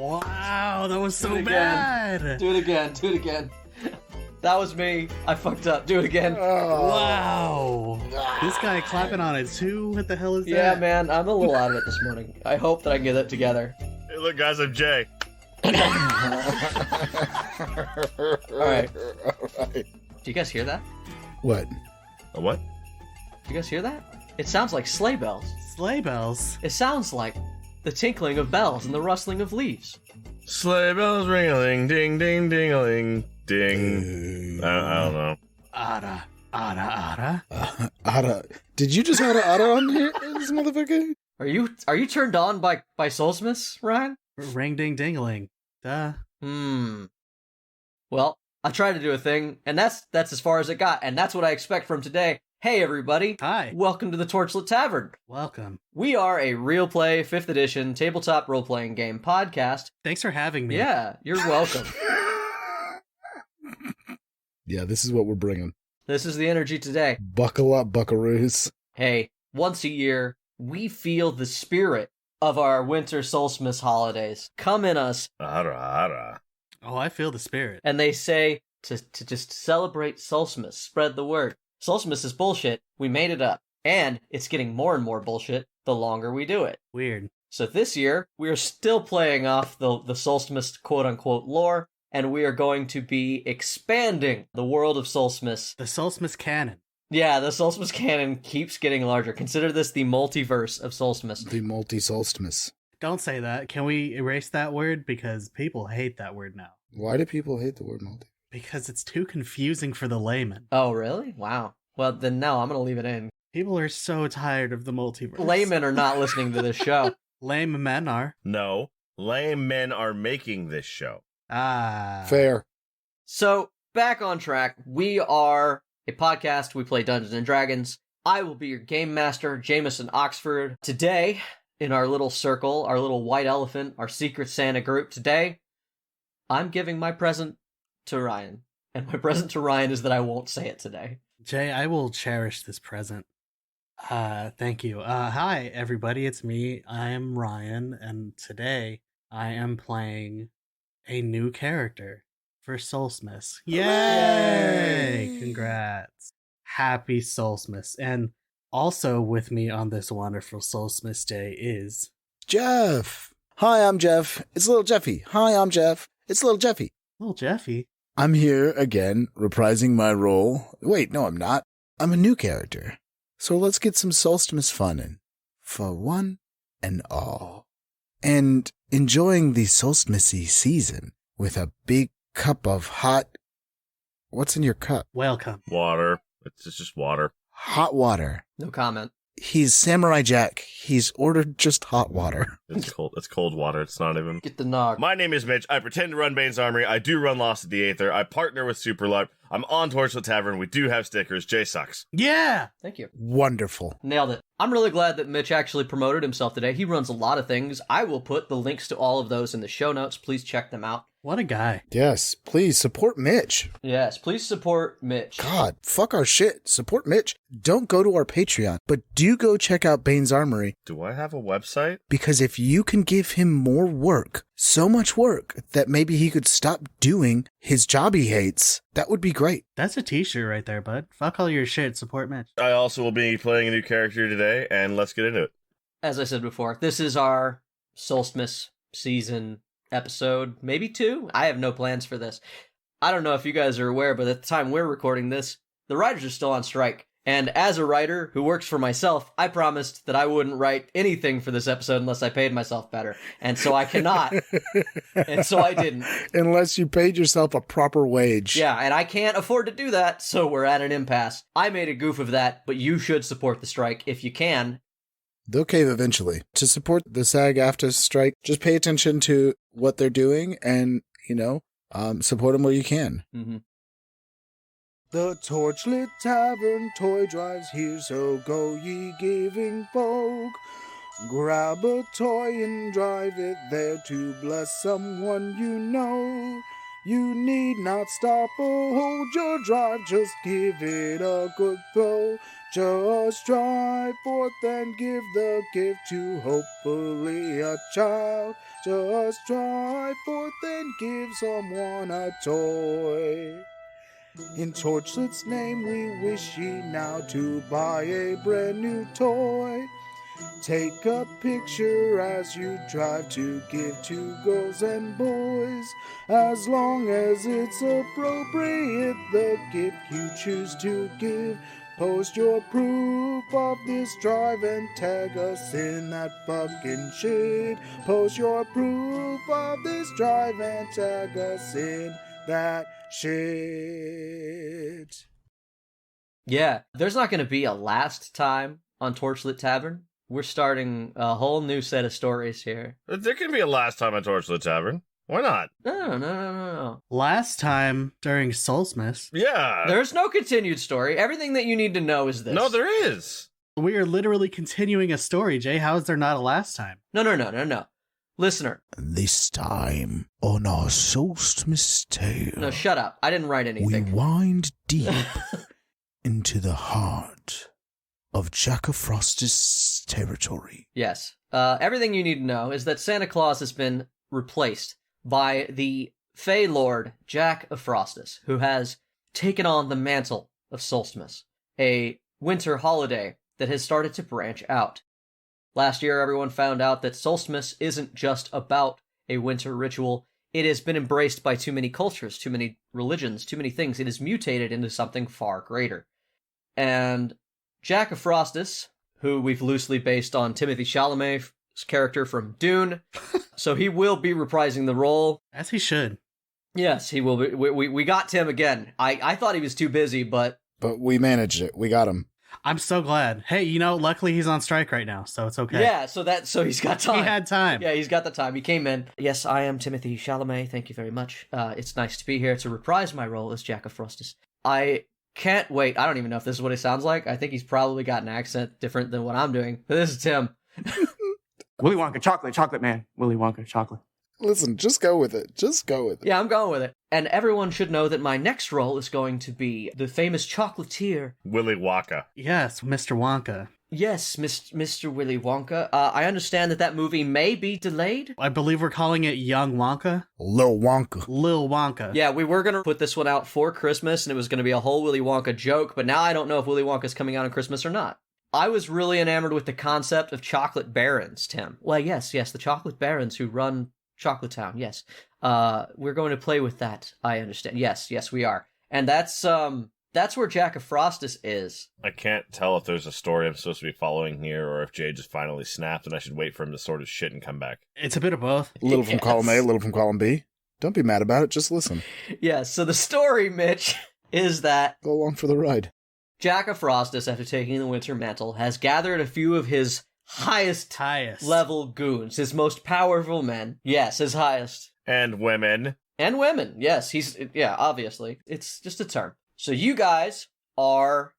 Wow, that was so bad. Do it again. That was me. I fucked up. Do it again. Wow. This guy clapping on it too? What the hell is that? Yeah, man, I'm a little out of it this morning. I hope that I can get it together. Hey, look, guys, I'm Jay. All right. Do you guys hear that? What? A what? Do you guys hear that? It sounds like sleigh bells. Sleigh bells? It sounds like the tinkling of bells and the rustling of leaves. Sleigh bells ring-a-ling, ding, ding, ding-a-ling, ding. I don't know. Ada. Ada. Did you just have Ada on here, this motherfucker? Are you turned on by Solstmas, Ryan? Ring ding dingling. Duh. Well, I tried to do a thing, and that's as far as it got, and that's what I expect from today. Hey, everybody. Hi. Welcome to the Torchlit Tavern. Welcome. We are a real play 5th edition tabletop role-playing game podcast. Thanks for having me. Yeah, you're welcome. Yeah, this is what we're bringing. This is the energy today. Buckle up, buckaroos. Hey, once a year, we feel the spirit of our winter Solstmas holidays come in us. Ara. Oh, I feel the spirit. And they say to just celebrate Solstmas, spread the word. Solstmas is bullshit. We made it up. And it's getting more and more bullshit the longer we do it. Weird. So this year, we are still playing off the Solstmas quote-unquote lore, and we are going to be expanding the world of Solstmas. The Solstmas canon. Yeah, the Solstmas canon keeps getting larger. Consider this the multiverse of Solstmas. The multi-Solstmas. Don't say that. Can we erase that word? Because people hate that word now. Why do people hate the word multi? Because it's too confusing for the layman. Oh, really? Wow. Well, then no, I'm going to leave it in. People are so tired of the multiverse. Laymen are not listening to this show. Lame men are. No, lame men are making this show. Ah. Fair. So, back on track. We are a podcast. We play Dungeons and Dragons. I will be your game master, Jameson Oxford. Today, in our little circle, our little white elephant, our Secret Santa group, today, I'm giving my present to Ryan. And my present to Ryan is that I won't say it today. Jay, I will cherish this present. Thank you. Hi, everybody. It's me. I am Ryan, and today I am playing a new character for Solstmas. Yay! Congrats. Happy Solstmas. And also with me on this wonderful Solstmas day is... Jeff. Hi, I'm Jeff. It's little Jeffy. Hi, I'm Jeff. It's little Jeffy. Little Jeffy. I'm here again, reprising my role. Wait, no, I'm not. I'm a new character. So let's get some Solstmas fun in. For one and all. And enjoying the Solstmasy season with a big cup of hot... What's in your cup? Welcome. Water. It's just water. Hot water. No comment. He's Samurai Jack. He's ordered just hot water. It's cold. It's cold water. It's not even. Get the nog. My name is Mitch. I pretend to run Bane's Armory. I do run Lost at the Aether. I partner with Superluck. I'm on Torchlit Tavern. We do have stickers. Jay sucks. Yeah! Thank you. Wonderful. Nailed it. I'm really glad that Mitch actually promoted himself today. He runs a lot of things. I will put the links to all of those in the show notes. Please check them out. What a guy. Yes, please support Mitch. Yes, please support Mitch. God, fuck our shit. Support Mitch. Don't go to our Patreon, but do go check out Bane's Armory. Do I have a website? Because if you can give him more work, so much work, that maybe he could stop doing his job he hates, that would be great. That's a t-shirt right there, bud. Fuck all your shit. Support Mitch. I also will be playing a new character today, and let's get into it. As I said before, this is our Solstmas season episode, maybe 2. I have no plans for this. I don't know if you guys are aware, but at the time we're recording this, the writers are still on strike. And as a writer who works for myself, I promised that I wouldn't write anything for this episode unless I paid myself better. And so I cannot. And so I didn't. Unless you paid yourself a proper wage. Yeah, and I can't afford to do that, so we're at an impasse. I made a goof of that, but you should support the strike if you can. They'll cave eventually. To support the SAG-AFTRA strike, just pay attention to what they're doing and, support them where you can. Mm-hmm. The Torchlit Tavern toy drives here, so go ye giving folk. Grab a toy and drive it there to bless someone you know. You need not stop or hold your drive, just give it a good throw. Just drive forth and give the gift to hopefully a child. Just drive forth and give someone a toy. In Torchlit's name we wish ye now to buy a brand new toy. Take a picture as you drive to give to girls and boys. As long as it's appropriate, the gift you choose to give. Post your proof of this drive and tag us in that fucking shit. Post your proof of this drive and tag us in that shit. Yeah, there's not going to be a last time on Torchlit Tavern. We're starting a whole new set of stories here. There can be a last time on Torchlit Tavern. Why not? No. Last time during Solstmas, Yeah. There's no continued story. Everything that you need to know is this. No, there is. we are literally continuing a story, Jay. How is there not a last time? No. Listener. This time on our Solstmas tale, No, shut up. I didn't write we anything. wind deep into the heart of Jack Afrostis territory. Yes. Everything you need to know is that Santa Claus has been replaced by the Fey Lord, Jack Afrostis, who has taken on the mantle of Solstmas, a winter holiday that has started to branch out. Last year, everyone found out that Solstmas isn't just about a winter ritual. It has been embraced by too many cultures, too many religions, too many things. It has mutated into something far greater. And Jack Afrostis, who we've loosely based on Timothée Chalamet's character from Dune, so he will be reprising the role. As he should. Yes, he will be. We got Tim again. I thought he was too busy, but we managed it. We got him. I'm so glad. Hey, luckily he's on strike right now, so it's okay. yeah, so he's got time. He had time. Yeah, he's got the time. He came in. Yes, I am Timothée Chalamet. Thank you very much. It's nice to be here to reprise my role as Jack Afrostis. I can't wait. I don't even know if this is what he sounds like. I think he's probably got an accent different than what I'm doing. But this is Tim. Willy Wonka, chocolate man. Willy Wonka, chocolate. Listen, just go with it. Yeah, I'm going with it. And everyone should know that my next role is going to be the famous chocolatier. Willy Wonka. Yes, Mr. Wonka. Yes, Mr. Willy Wonka. I understand that movie may be delayed. I believe we're calling it Young Wonka. Lil Wonka. Lil Wonka. Yeah, we were going to put this one out for Christmas, and it was going to be a whole Willy Wonka joke, but now I don't know if Willy Wonka's coming out on Christmas or not. I was really enamored with the concept of chocolate barons, Tim. Well, yes, the chocolate barons who run Chocolate Town, yes. We're going to play with that, I understand. Yes, we are. And that's where Jack Afrostis is. I can't tell if there's a story I'm supposed to be following here or if Jay just finally snapped and I should wait for him to sort his shit and come back. It's a bit of both. A little from Yes. column A, a little from column B. Don't be mad about it. Just listen. Yeah, so the story, Mitch, is that Go along for the ride. Jack Afrostis, after taking the winter mantle, has gathered a few of his highest level goons, his most powerful men. Yes, his highest. And women. And women, yes. Obviously. It's just a term. So you guys are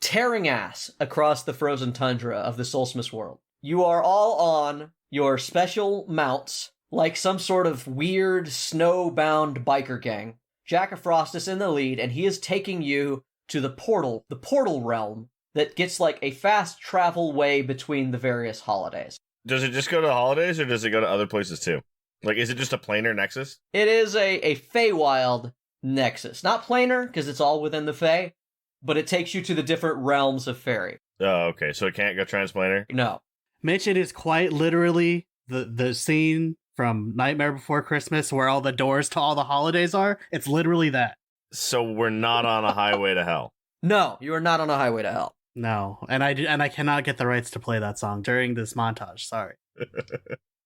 tearing ass across the frozen tundra of the Solstmas world. You are all on your special mounts, like some sort of weird snowbound biker gang. Jack Afrostis in the lead, and he is taking you to the portal realm that gets like a fast travel way between the various holidays. Does it just go to the holidays or does it go to other places too? Like, is it just a planar nexus? It is a Feywild nexus. Not planar, because it's all within the Fey, but it takes you to the different realms of fairy. Oh, okay. So it can't go transplanar? No. Mitch, it is quite literally the scene from Nightmare Before Christmas where all the doors to all the holidays are. It's literally that. So we're not on a highway to hell. No, you are not on a highway to hell. No, and I cannot get the rights to play that song during this montage. Sorry.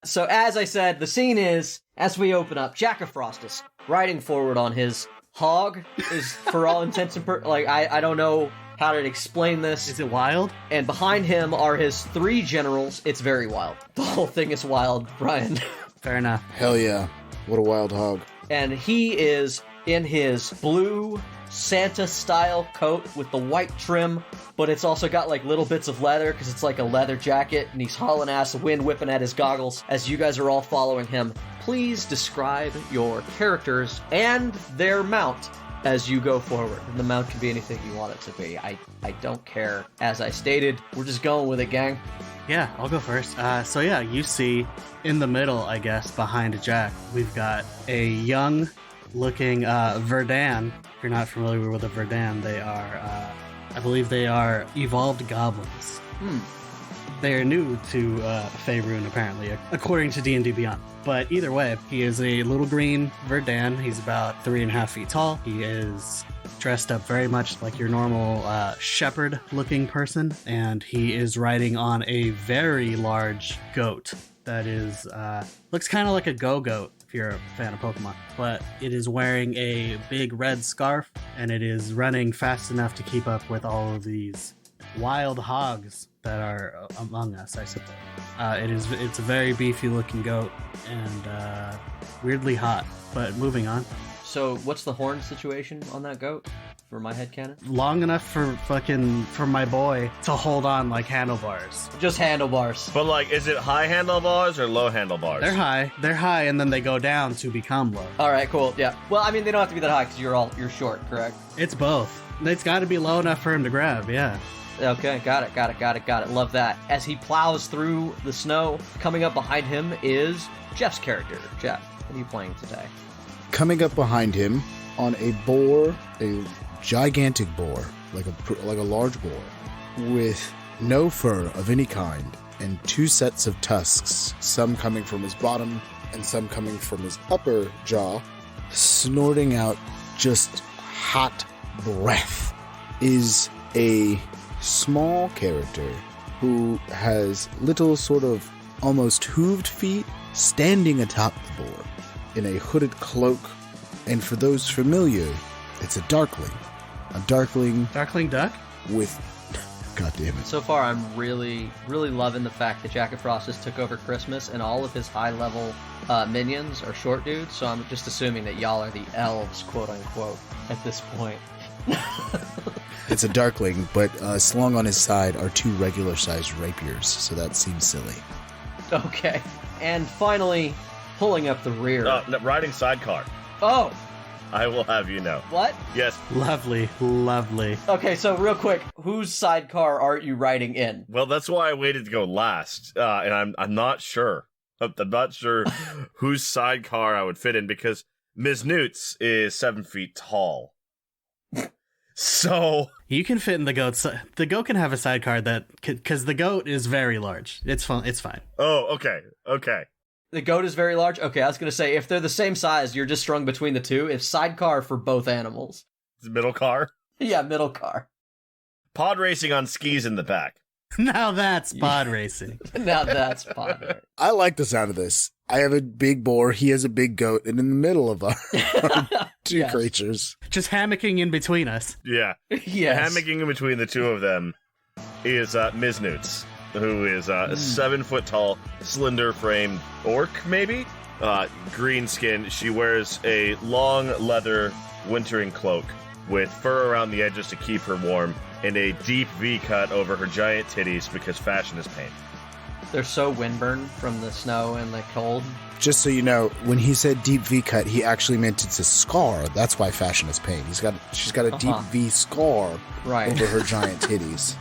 So as I said, the scene is, as we open up, Jack Afrostis riding forward on his hog is, for all intents and I don't know how to explain this. Is it wild? And behind him are his 3 generals. It's very wild. The whole thing is wild, Brian. Fair enough. Hell yeah. What a wild hog. And he is in his blue Santa-style coat with the white trim, but it's also got like little bits of leather because it's like a leather jacket, and he's hauling ass, wind whipping at his goggles as you guys are all following him. Please describe your characters and their mount as you go forward. And the mount can be anything you want it to be. I don't care. As I stated, we're just going with it, gang. Yeah, I'll go first. So yeah, you see in the middle, I guess, behind Jack, we've got a young-looking Verdan. If you're not familiar with a Verdan, they are, I believe they are evolved goblins. They are new to Faerun, apparently, according to D&D Beyond. But either way, he is a little green Verdan. He's about 3.5 feet tall. He is dressed up very much like your normal shepherd-looking person, and he is riding on a very large goat that is looks kind of like a go-goat if you're a fan of Pokemon. But it is wearing a big red scarf, and it is running fast enough to keep up with all of these wild hogs that are among us, I suppose. It's a very beefy looking goat and weirdly hot. But moving on. So what's the horn situation on that goat for my headcanon? Long enough for my boy to hold on like handlebars. Just handlebars. But like, is it high handlebars or low handlebars? They're high, and then they go down to become low. All right, cool. Yeah. Well, I mean, they don't have to be that high because you're short, correct? It's both. It's got to be low enough for him to grab. Yeah. Okay, got it. Love that. As he plows through the snow, coming up behind him is Jeff's character. Jeff, what are you playing today? Coming up behind him on a boar, a gigantic boar, like a large boar, with no fur of any kind, and 2 sets of tusks, some coming from his bottom and some coming from his upper jaw, snorting out just hot breath, is a small character who has little sort of almost hooved feet standing atop the boar in a hooded cloak. And for those familiar, it's a darkling. A darkling duck with... God damn it. So far, I'm really, really loving the fact that Jack Afrostis took over Christmas and all of his high-level minions are short dudes, so I'm just assuming that y'all are the elves, quote-unquote, at this point. It's a darkling, but slung on his side are 2 regular-sized rapiers, so that seems silly. Okay. And finally, pulling up the rear. Riding sidecar. Oh! I will have you know. What? Yes. Lovely. Okay, so real quick, whose sidecar aren't you riding in? Well, that's why I waited to go last, and I'm not sure. I'm not sure whose sidecar I would fit in, because Ms. Newts is 7 feet tall. So You can fit in the goat. The goat can have a sidecar because the goat is very large. It's fun. It's fine. Oh, okay. The goat is very large? Okay, I was going to say, if they're the same size, you're just strung between the two. It's sidecar for both animals. It's middle car. Yeah, middle car. Pod racing on skis in the back. Now that's pod racing. Now that's pod racing. I like the sound of this. I have a big boar, he has a big goat, and in the middle of our 2 Yes. creatures. Just hammocking in between us. Yeah. Yes. Hammocking in between the 2 of them is Ms. Newts, who is a 7 foot tall, slender framed orc, maybe? Green skin. She wears a long leather wintering cloak with fur around the edges to keep her warm, and a deep V cut over her giant titties because fashion is pain. They're so windburned from the snow and the cold. Just so you know, when he said deep V cut, he actually meant it's a scar. That's why fashion is pain. She's got a deep V scar Right. over her giant titties.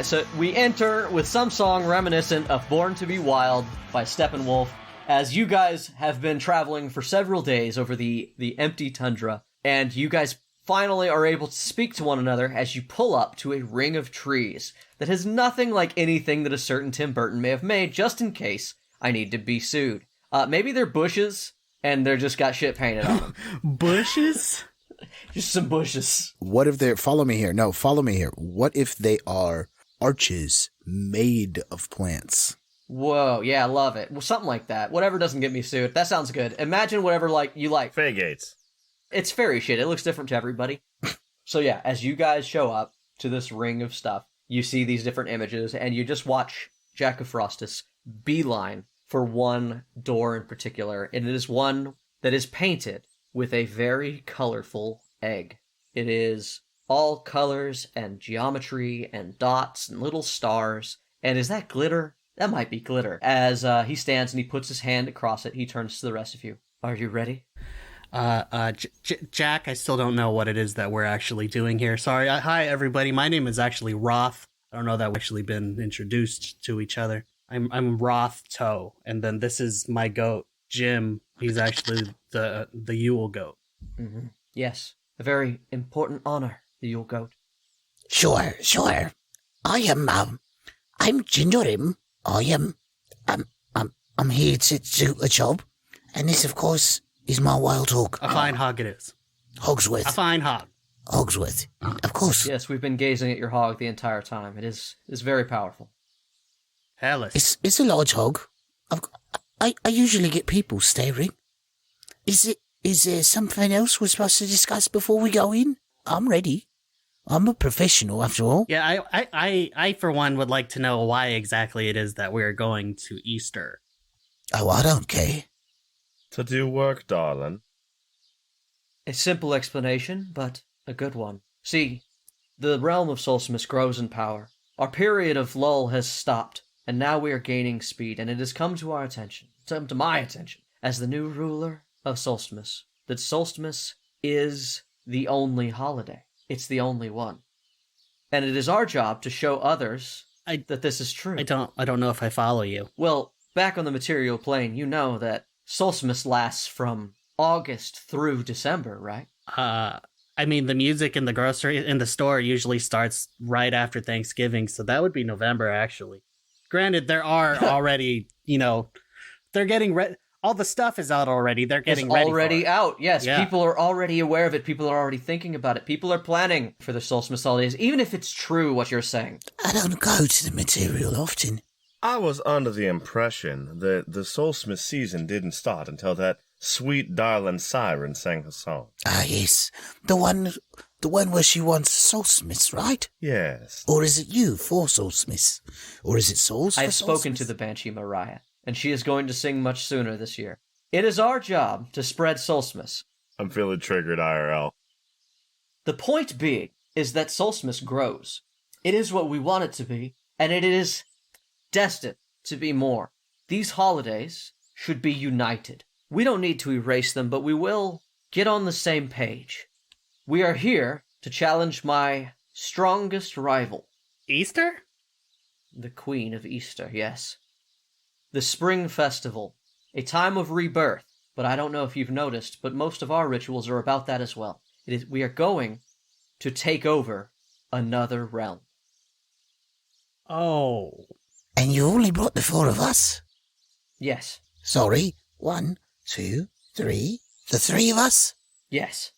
So we enter with some song reminiscent of Born to Be Wild by Steppenwolf, as you guys have been traveling for several days over the empty tundra, and you guys finally are able to speak to one another as you pull up to a ring of trees that has nothing like anything that a certain Tim Burton may have made, just in case I need to be sued. Maybe they're bushes, and they're just got shit painted on them. Bushes? Just some bushes. What if they're... Follow me here. No, follow me here. What if they are arches made of plants? Whoa, yeah, I love it. Well, something like that. Whatever doesn't get me sued. That sounds good. Imagine whatever you like. Fey Gates. It's fairy shit. It looks different to everybody. So yeah, as you guys show up to this ring of stuff, you see these different images, and you just watch Jack Afrostis beeline for one door in particular, and it is one that is painted with a very colorful egg. It is all colors and geometry and dots and little stars. And is that glitter? That might be glitter. As he stands and he puts his hand across it, he turns to the rest of you. Are you ready? Jack, I still don't know what it is that we're actually doing here. Sorry. Hi, everybody. My name is actually Roth. I don't know that we've actually been introduced to each other. I'm Roth Toe, and then this is my goat, Jim. He's actually the Yule goat. Mm-hmm. Yes, a very important honor, the Yule goat. Sure. I'm Jindorim. I'm here to do a job, and this, of course, is my wild hog. A fine hog it is. Hogsworth. A fine hog. Hogsworth. Of course. Yes, we've been gazing at your hog the entire time. It is very powerful. Hellas. It's a large hog. I usually get people staring. Is there something else we're supposed to discuss before we go in? I'm ready. I'm a professional, after all. Yeah, I for one would like to know why exactly it is that we're going to Easter. Oh, I don't care. To do work, darling. A simple explanation, but a good one. See, the realm of Solstmas grows in power. Our period of lull has stopped, and now we are gaining speed, and it has come to our attention, to my attention, as the new ruler of Solstmas, that Solstmas is the only holiday. It's the only one. And it is our job to show others that this is true. I don't know if I follow you. Well, back on the material plane, you know that Solstmas lasts from August through December, right? I mean, the music in the store usually starts right after Thanksgiving, so that would be November, actually. Granted, there are already, they're getting ready. All the stuff is out already. They're getting ready. It's already out. Yes, yeah. People are already aware of it. People are already thinking about it. People are planning for the Solstice holidays, even if it's true what you're saying. I don't go to the material often. I was under the impression that the Solstmas season didn't start until that sweet darling siren sang her song. Ah, yes. The one where she wants Solstmas, right? Yes. Or is it you for Solstmas? Or is it Souls for I've spoken Solstmas? to the Banshee Mariah, and she is going to sing much sooner this year. It is our job to spread Solstmas. I'm feeling triggered IRL. The point being is that Solstmas grows. It is what we want it to be, and it is destined to be more. These holidays should be united. We don't need to erase them, but we will get on the same page. We are here to challenge my strongest rival. Easter? The Queen of Easter, yes. The Spring Festival. A time of rebirth. But I don't know if you've noticed, but most of our rituals are about that as well. We are going to take over another realm. Oh. And you only brought the four of us? Yes. Sorry. 1, 2, 3. The three of us? Yes.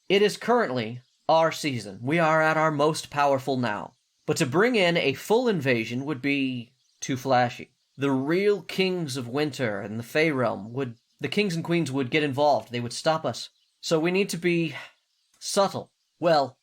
It is currently our season. We are at our most powerful now. But to bring in a full invasion would be too flashy. The real kings of winter and the Fey realm the kings and queens would get involved. They would stop us. So we need to be subtle. Well,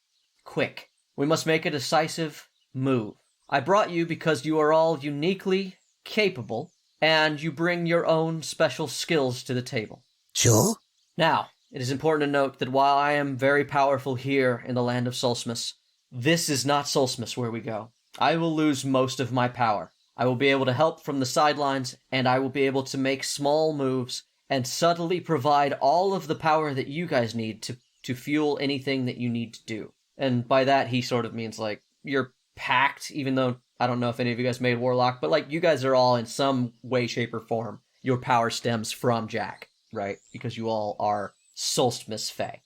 quick. We must make a decisive move. I brought you because you are all uniquely capable, and you bring your own special skills to the table. Sure. Now, it is important to note that while I am very powerful here in the land of Solstmas, this is not Solstmas where we go. I will lose most of my power. I will be able to help from the sidelines, and I will be able to make small moves and subtly provide all of the power that you guys need to fuel anything that you need to do. And by that, he sort of means, you're packed, even though I don't know if any of you guys made Warlock, but, you guys are all in some way, shape, or form. Your power stems from Jack, right? Because you all are Solstmas Fae.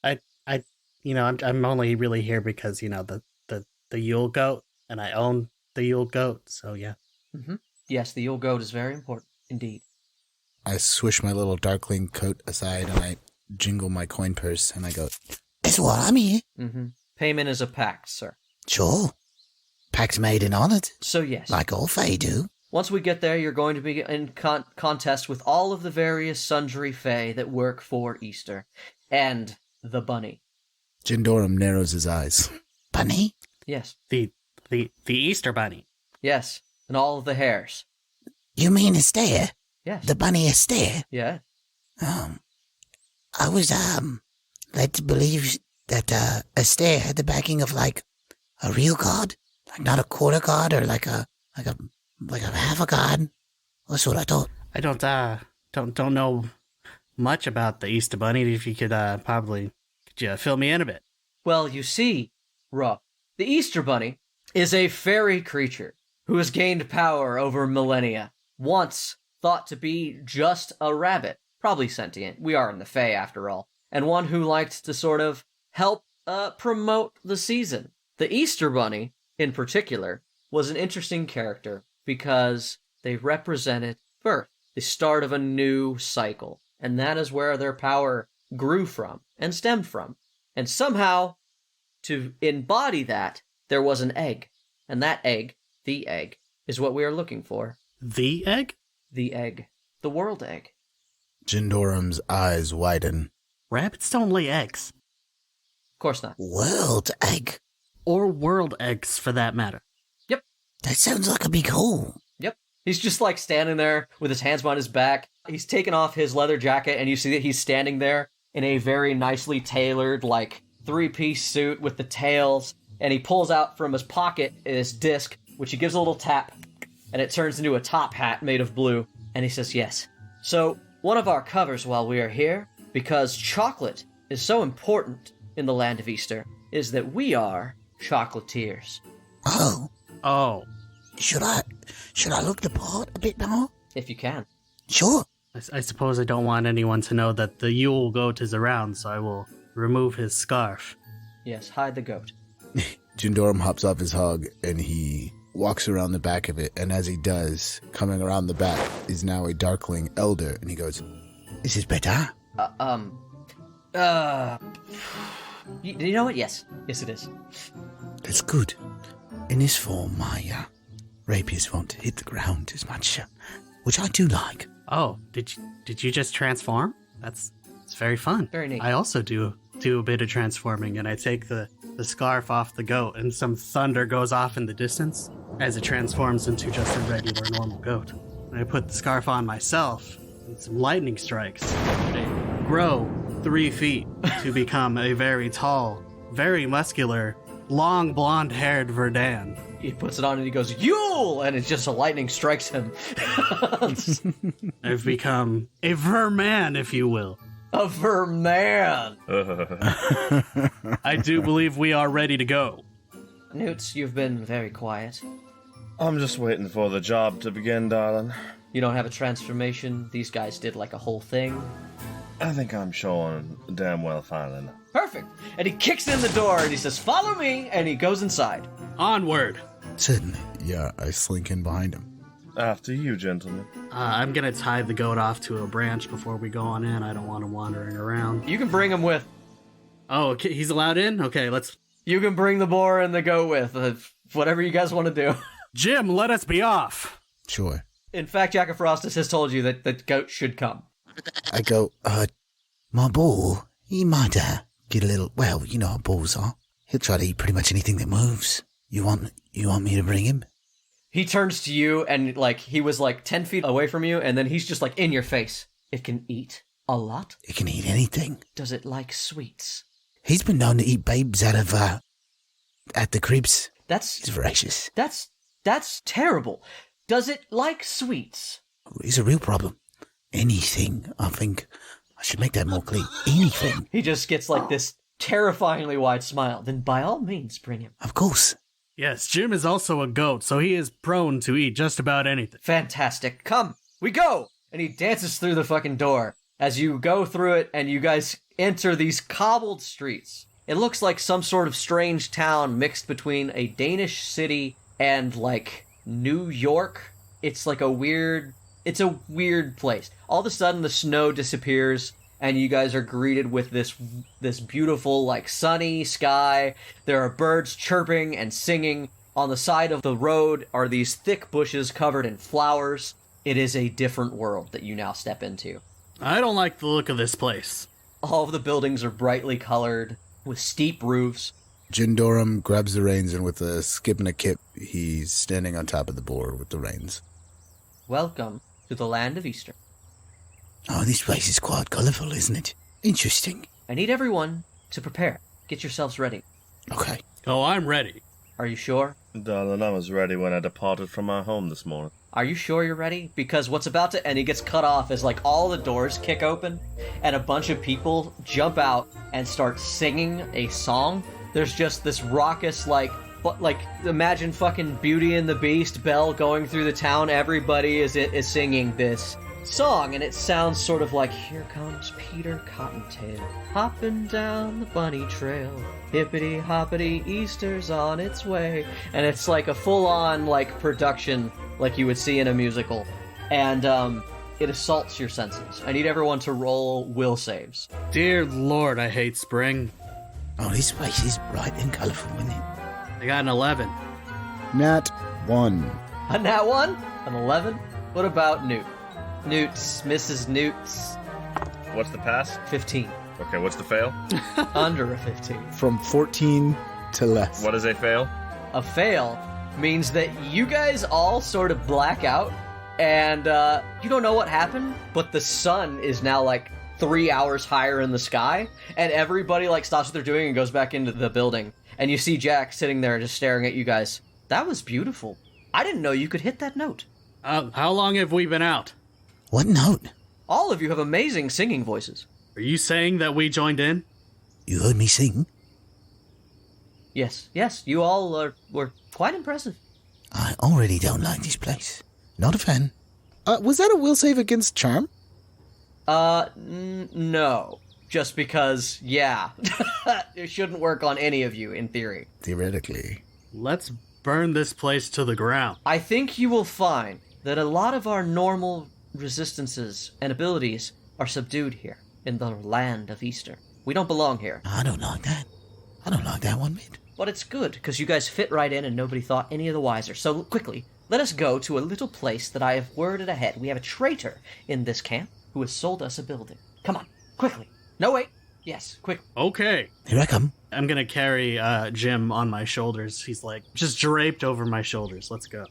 I'm only really here because, the Yule goat, and I own the Yule goat, so yeah. Mm-hmm. Yes, the Yule goat is very important, indeed. I swish my little darkling coat aside and I jingle my coin purse and I go, That's why I'm here. Mm-hmm. Payment is a pact, sir. Sure. Pact made and honoured. So yes. Like all Fae do. Once we get there, you're going to be in contest with all of the various sundry Fae that work for Easter. And the bunny. Jindorum narrows his eyes. Bunny? Yes. The Easter bunny. Yes. And all of the hares. You mean Astaire? Yes. The bunny Astaire? Yeah. I was, led to believe that, Astaire had the backing of, a real god? Not a quarter god or like a half a god? That's what I thought. I don't know much about the Easter Bunny. If you could could you fill me in a bit? Well, you see, Ruh, the Easter Bunny is a fairy creature who has gained power over millennia. Once thought to be just a rabbit, probably sentient. We are in the Fae after all. And one who liked to sort of help promote the season. The Easter Bunny, in particular, was an interesting character because they represented birth, the start of a new cycle. And that is where their power grew from and stemmed from. And somehow, to embody that, there was an egg. And that egg, the egg, is what we are looking for. The egg? The egg. The world egg. Jindoram's eyes widen. Rabbits don't lay eggs. Of course not. World egg. Or world eggs, for that matter. Yep. That sounds like a big hole. Yep. He's just like standing there with his hands behind his back. He's taken off his leather jacket, and you see that he's standing there in a very nicely tailored, like, three-piece suit with the tails. And he pulls out from his pocket this disc, which he gives a little tap, and it turns into a top hat made of blue. And he says, yes. So, one of our covers while we are here, because chocolate is so important in the land of Easter, is that we are chocolatiers. Oh, Oh, should I look the part a bit more? If you can. Sure. I suppose I don't want anyone to know that the Yule goat is around, so I will remove his scarf. Yes, hide the goat. Jindoram hops off his hog and he walks around the back of it. And as he does, coming around the back is now a darkling elder. And he goes, This is better. You know what? Yes. Yes, it is. That's good. In this form, my rapiers won't hit the ground as much, which I do like. Oh, did you just transform? It's very fun. Very neat. I also do a bit of transforming, and I take the scarf off the goat, and some thunder goes off in the distance as it transforms into just a regular normal goat. And I put the scarf on myself, and some lightning strikes. They grow 3 feet to become a very tall, very muscular, long blonde-haired Verdan. He puts it on and he goes, Yule! And it's just a lightning strikes him. I've become a Verman, if you will. A Verman! I do believe we are ready to go. Newts, you've been very quiet. I'm just waiting for the job to begin, darling. You don't have a transformation? These guys did like a whole thing? I think I'm showing damn well fine. Perfect! And he kicks in the door and he says, follow me! And he goes inside. Onward. Certainly. yeah, I slink in behind him. After you, gentlemen. I'm gonna tie the goat off to a branch before we go on in. I don't want him wandering around. You can bring him with. Oh, okay, he's allowed in? Okay, let's... You can bring the boar and the goat with. Whatever you guys want to do. Jim, let us be off! Sure. In fact, Jack Afrostis has told you that the goat should come. I go, my boar, he might get a little, well, you know how boars are. He'll try to eat pretty much anything that moves. You want me to bring him? He turns to you and, like, he was, like, 10 feet away from you, and then he's just, like, in your face. It can eat a lot? It can eat anything. Does it like sweets? He's been known to eat babes out of, at the cribs. That's He's voracious. That's terrible. Does it like sweets? It's a real problem. Anything, I think. I should make that more clear. Anything. He just gets, like, this terrifyingly wide smile. Then by all means, bring him. Of course. Yes, Jim is also a goat, so he is prone to eat just about anything. Fantastic. Come, we go! And he dances through the fucking door. As you go through it and you guys enter these cobbled streets. It looks like some sort of strange town mixed between a Danish city and, like, New York. It's like a weird place. All of a sudden the snow disappears and you guys are greeted with this beautiful, like, sunny sky. There are birds chirping and singing. On the side of the road are these thick bushes covered in flowers. It is a different world that you now step into. I don't like the look of this place. All of the buildings are brightly colored with steep roofs. Jindoram grabs the reins, and with a skip and a kip, he's standing on top of the boar with the reins. Welcome to the land of Easter. Oh, this place is quite colourful, isn't it? Interesting. I need everyone to prepare. Get yourselves ready. Okay. Oh, I'm ready. Are you sure? Darling, I was ready when I departed from my home this morning. Are you sure you're ready? Because what's about to, and he gets cut off as like all the doors kick open and a bunch of people jump out and start singing a song. There's just this raucous, like imagine fucking Beauty and the Beast, Belle going through the town. Everybody is singing this song, and it sounds sort of like, here comes Peter Cottontail, hopping down the bunny trail, hippity hoppity, Easter's on its way. And it's like a full-on like production like you would see in a musical, and it assaults your senses. I need everyone to roll will saves. Dear Lord, I hate spring. Oh, this place is bright and colourful, isn't it? I got an 11. Nat 1. A nat 1? An 11? What about Newt? Newts, Mrs. Newts. What's the pass? 15. Okay, what's the fail? Under a 15. From 14 to less. What is a fail? A fail means that you guys all sort of black out, and you don't know what happened, but the sun is now like 3 hours higher in the sky, and everybody like stops what they're doing and goes back into the building. And you see Jack sitting there just staring at you guys. That was beautiful. I didn't know you could hit that note. How long have we been out? What note? All of you have amazing singing voices. Are you saying that we joined in? You heard me sing? Yes, you all were quite impressive. I already don't like this place. Not a fan. Was that a will save against charm? No. Just because, yeah. It shouldn't work on any of you, in theory. Theoretically. Let's burn this place to the ground. I think you will find that a lot of our normal resistances and abilities are subdued here, in the land of Easter. We don't belong here. I don't like that. I don't like that one bit. But it's good, because you guys fit right in and nobody thought any of the wiser. So, quickly, let us go to a little place that I have worded ahead. We have a traitor in this camp who has sold us a building. Come on, quickly. No, wait. Yes, quick. Okay. Here I come. I'm gonna carry Jim on my shoulders. He's like just draped over my shoulders. Let's go.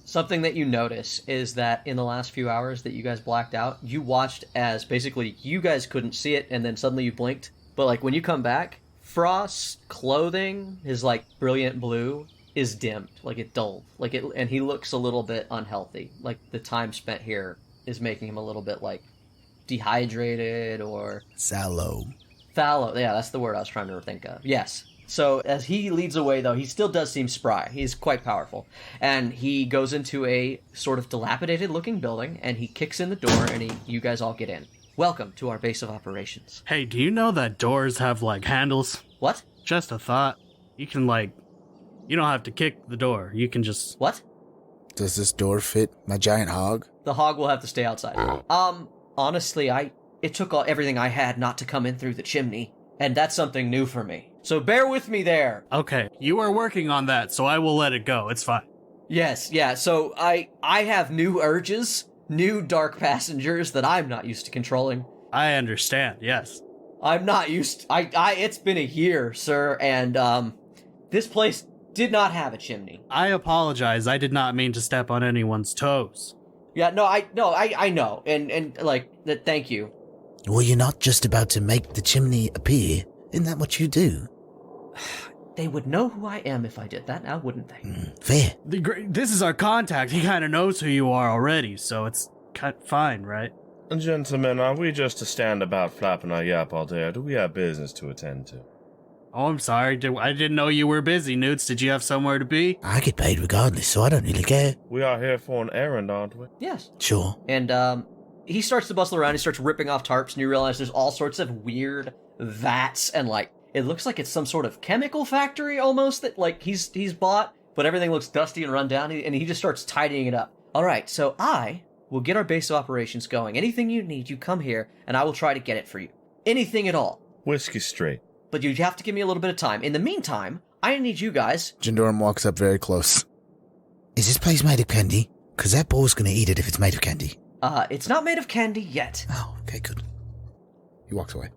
Something that you notice is that in the last few hours that you guys blacked out, you watched as basically you guys couldn't see it and then suddenly you blinked. But like when you come back, Frost's clothing, his like brilliant blue, is dimmed. Like it dulled. And he looks a little bit unhealthy. Like the time spent here is making him a little bit like dehydrated or Sallow. fallow. Yeah, that's the word I was trying to think of. Yes. So as he leads away, though, he still does seem spry. He's quite powerful. And he goes into a sort of dilapidated-looking building, and he kicks in the door, and you guys all get in. Welcome to our base of operations. Hey, do you know that doors have like handles? What? Just a thought. You can you don't have to kick the door. You can just... What? Does this door fit my giant hog? The hog will have to stay outside. Honestly, it took everything I had not to come in through the chimney, and that's something new for me. So bear with me there. Okay, you are working on that, so I will let it go. It's fine. Yes, yeah, so I have new urges, new dark passengers that I'm not used to controlling. I understand, yes. I'm not used... it's been a year, sir, and, this place did not have a chimney. I apologize. I did not mean to step on anyone's toes. Yeah, I know, and thank you. Were you not just about to make the chimney appear? Isn't that what you do? They would know who I am if I did that, now wouldn't they? Fair. This is our contact. He kind of knows who you are already, so it's fine, right? Gentlemen, are we just to stand about flapping our yap all day, or do we have business to attend to? Oh, I'm sorry. I didn't know you were busy, Newts. Did you have somewhere to be? I get paid regardless, so I don't really care. We are here for an errand, aren't we? Yes. Sure. And, he starts to bustle around, he starts ripping off tarps, and you realize there's all sorts of weird vats, and, it looks like it's some sort of chemical factory, almost, that, he's bought, but everything looks dusty and run down, and he just starts tidying it up. Alright, so I will get our base of operations going. Anything you need, you come here, and I will try to get it for you. Anything at all. Whiskey straight. But you have to give me a little bit of time. In the meantime, I need you guys... Jindorum walks up very close. Is this place made of candy? Because that boar's going to eat it if it's made of candy. It's not made of candy yet. Oh, okay, good. He walks away.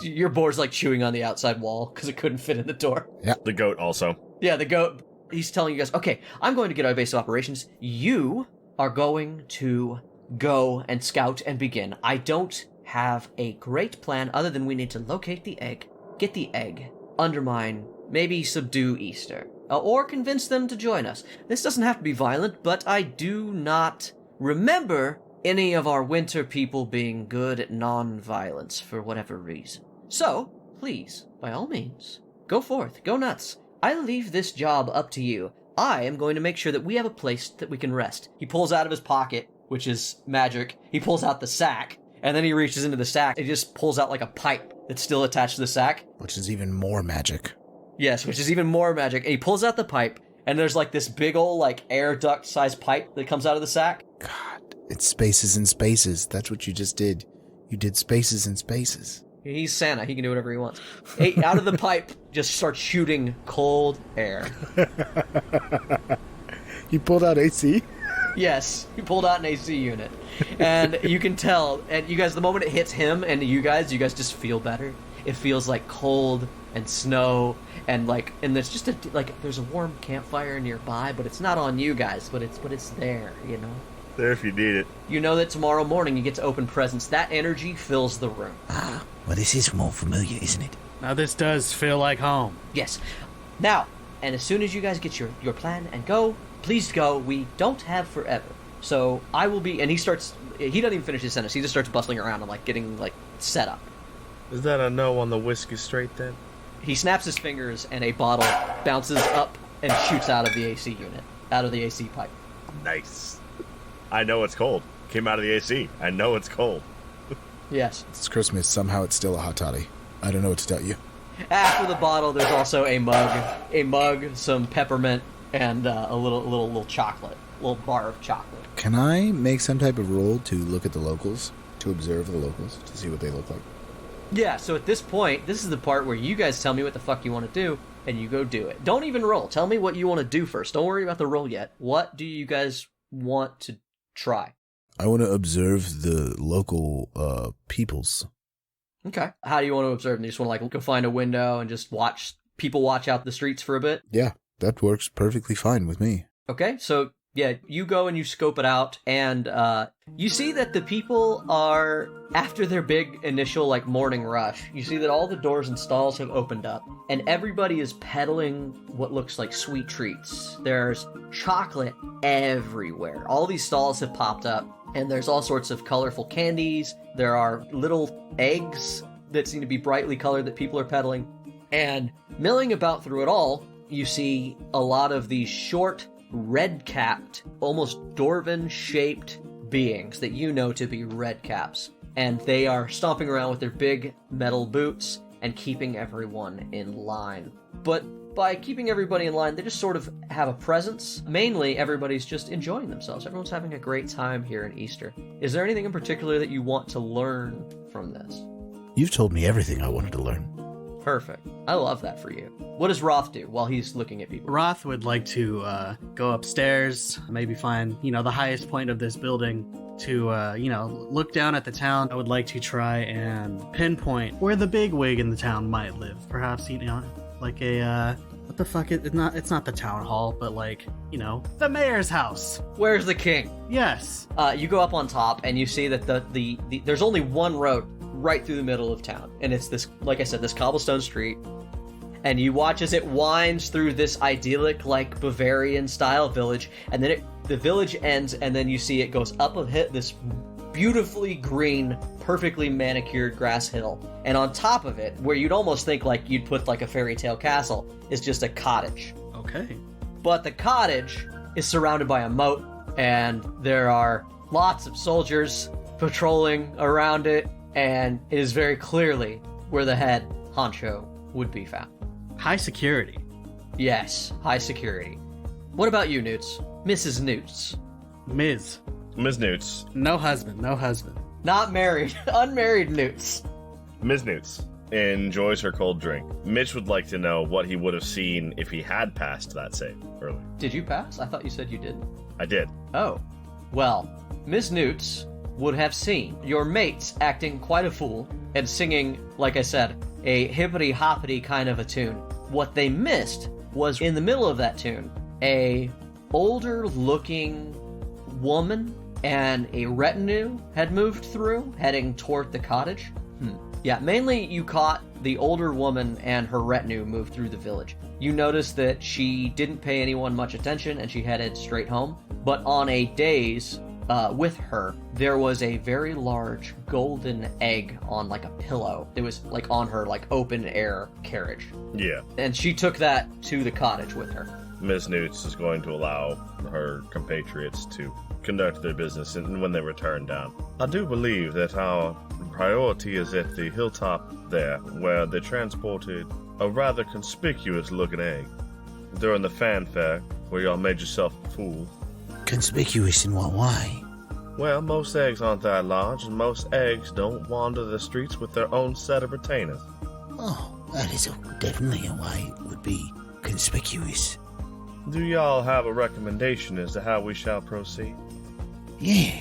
Your boar's chewing on the outside wall because it couldn't fit in the door. Yeah. The goat also. Yeah, the goat. He's telling you guys, okay, I'm going to get our base of operations. You are going to go and scout and begin. I don't have a great plan other than we need to locate the egg, get the egg, undermine, maybe subdue Easter. or convince them to join us. This doesn't have to be violent, but I do not remember any of our winter people being good at non-violence for whatever reason. So, please, by all means, go forth, go nuts. I leave this job up to you. I am going to make sure that we have a place that we can rest. He pulls out of his pocket, which is magic, he pulls out the sack, and then he reaches into the sack, and he just pulls out like a pipe that's still attached to the sack. Which is even more magic. Yes, which is even more magic. And he pulls out the pipe, and there's like this big old like air duct sized pipe that comes out of the sack. God, it's spaces and spaces. That's what you just did. You did spaces and spaces. He's Santa. He can do whatever he wants. Out of the pipe, just starts shooting cold air. You pulled out AC? Yes, he pulled out an AC unit. And you can tell, and you guys, the moment it hits him and you guys just feel better. It feels like cold and snow, and there's just there's a warm campfire nearby, but it's not on you guys, but it's there, you know? There if you need it. You know that tomorrow morning you get to open presents. That energy fills the room. Ah, well, this is more familiar, isn't it? Now this does feel like home. Yes. Now, and as soon as you guys get your plan and go, please go. We don't have forever. So I will be, and he doesn't even finish his sentence. He just starts bustling around and getting set up. Is that a no on the whiskey straight then? He snaps his fingers and a bottle bounces up and shoots out of the AC unit, out of the AC pipe. Nice. I know it's cold. Came out of the AC. I know it's cold. Yes. It's Christmas. Somehow it's still a hot toddy. I don't know what to tell you. After the bottle, there's also a mug, some peppermint, and a little chocolate, a little bar of chocolate. Can I make some type of roll to look at the locals, to observe the locals, to see what they look like? Yeah, so at this point, this is the part where you guys tell me what the fuck you want to do, and you go do it. Don't even roll. Tell me what you want to do first. Don't worry about the roll yet. What do you guys want to try? I want to observe the local peoples. Okay. How do you want to observe them? You just want to go find a window and just watch people watch out the streets for a bit? Yeah, that works perfectly fine with me. Okay, so yeah, you go and you scope it out, and you see that the people are, after their big initial morning rush, you see that all the doors and stalls have opened up, and everybody is peddling what looks like sweet treats. There's chocolate everywhere. All these stalls have popped up, and there's all sorts of colorful candies. There are little eggs that seem to be brightly colored that people are peddling. And milling about through it all, you see a lot of these short, red-capped, almost dwarven-shaped beings that you know to be red caps. And they are stomping around with their big metal boots and keeping everyone in line. But by keeping everybody in line, they just sort of have a presence. Mainly, everybody's just enjoying themselves. Everyone's having a great time here in Easter. Is there anything in particular that you want to learn from this? You've told me everything I wanted to learn. Perfect. I love that for you. What does Roth do while he's looking at people? Roth would like to go upstairs, maybe find, the highest point of this building to, look down at the town. I would like to try and pinpoint where the big wig in the town might live. Perhaps, like a, what the fuck? It's not the town hall, but the mayor's house. Where's the king? Yes. You go up on top and you see that the there's only one road right through the middle of town, and it's this, like I said, this cobblestone street, and you watch as it winds through this idyllic Bavarian style village, and then the village ends, and then you see it goes up a hit this beautifully green, perfectly manicured grass hill, and on top of it, where you'd almost think you'd put a fairy tale castle, is just a cottage. Okay. But the cottage is surrounded by a moat, and there are lots of soldiers patrolling around it, and it is very clearly where the head honcho would be found. High security. Yes, high security. What about you, Newts? Mrs. Newts. Ms. Newts. No husband. Not married. Unmarried Newts. Ms. Newts enjoys her cold drink. Mitch would like to know what he would have seen if he had passed that save earlier. Did you pass? I thought you said you didn't. I did. Oh. Well, Ms. Newts would have seen your mates acting quite a fool and singing, like I said, a hippity-hoppity kind of a tune. What they missed was, in the middle of that tune, a older-looking woman and a retinue had moved through, heading toward the cottage. Yeah, mainly you caught the older woman and her retinue move through the village. You noticed that she didn't pay anyone much attention and she headed straight home. But on a daze with her, there was a very large golden egg on like a pillow. It was like on her like open air carriage. Yeah. And she took that to the cottage with her. Ms. Newts is going to allow her compatriots to conduct their business when they return down. I do believe that our priority is at the hilltop there, where they transported a rather conspicuous-looking egg. During the fanfare, where y'all made yourself a fool. Conspicuous in what way? Well, most eggs aren't that large, and most eggs don't wander the streets with their own set of retainers. Oh, that is definitely a way it would be conspicuous. Do y'all have a recommendation as to how we shall proceed? Yeah,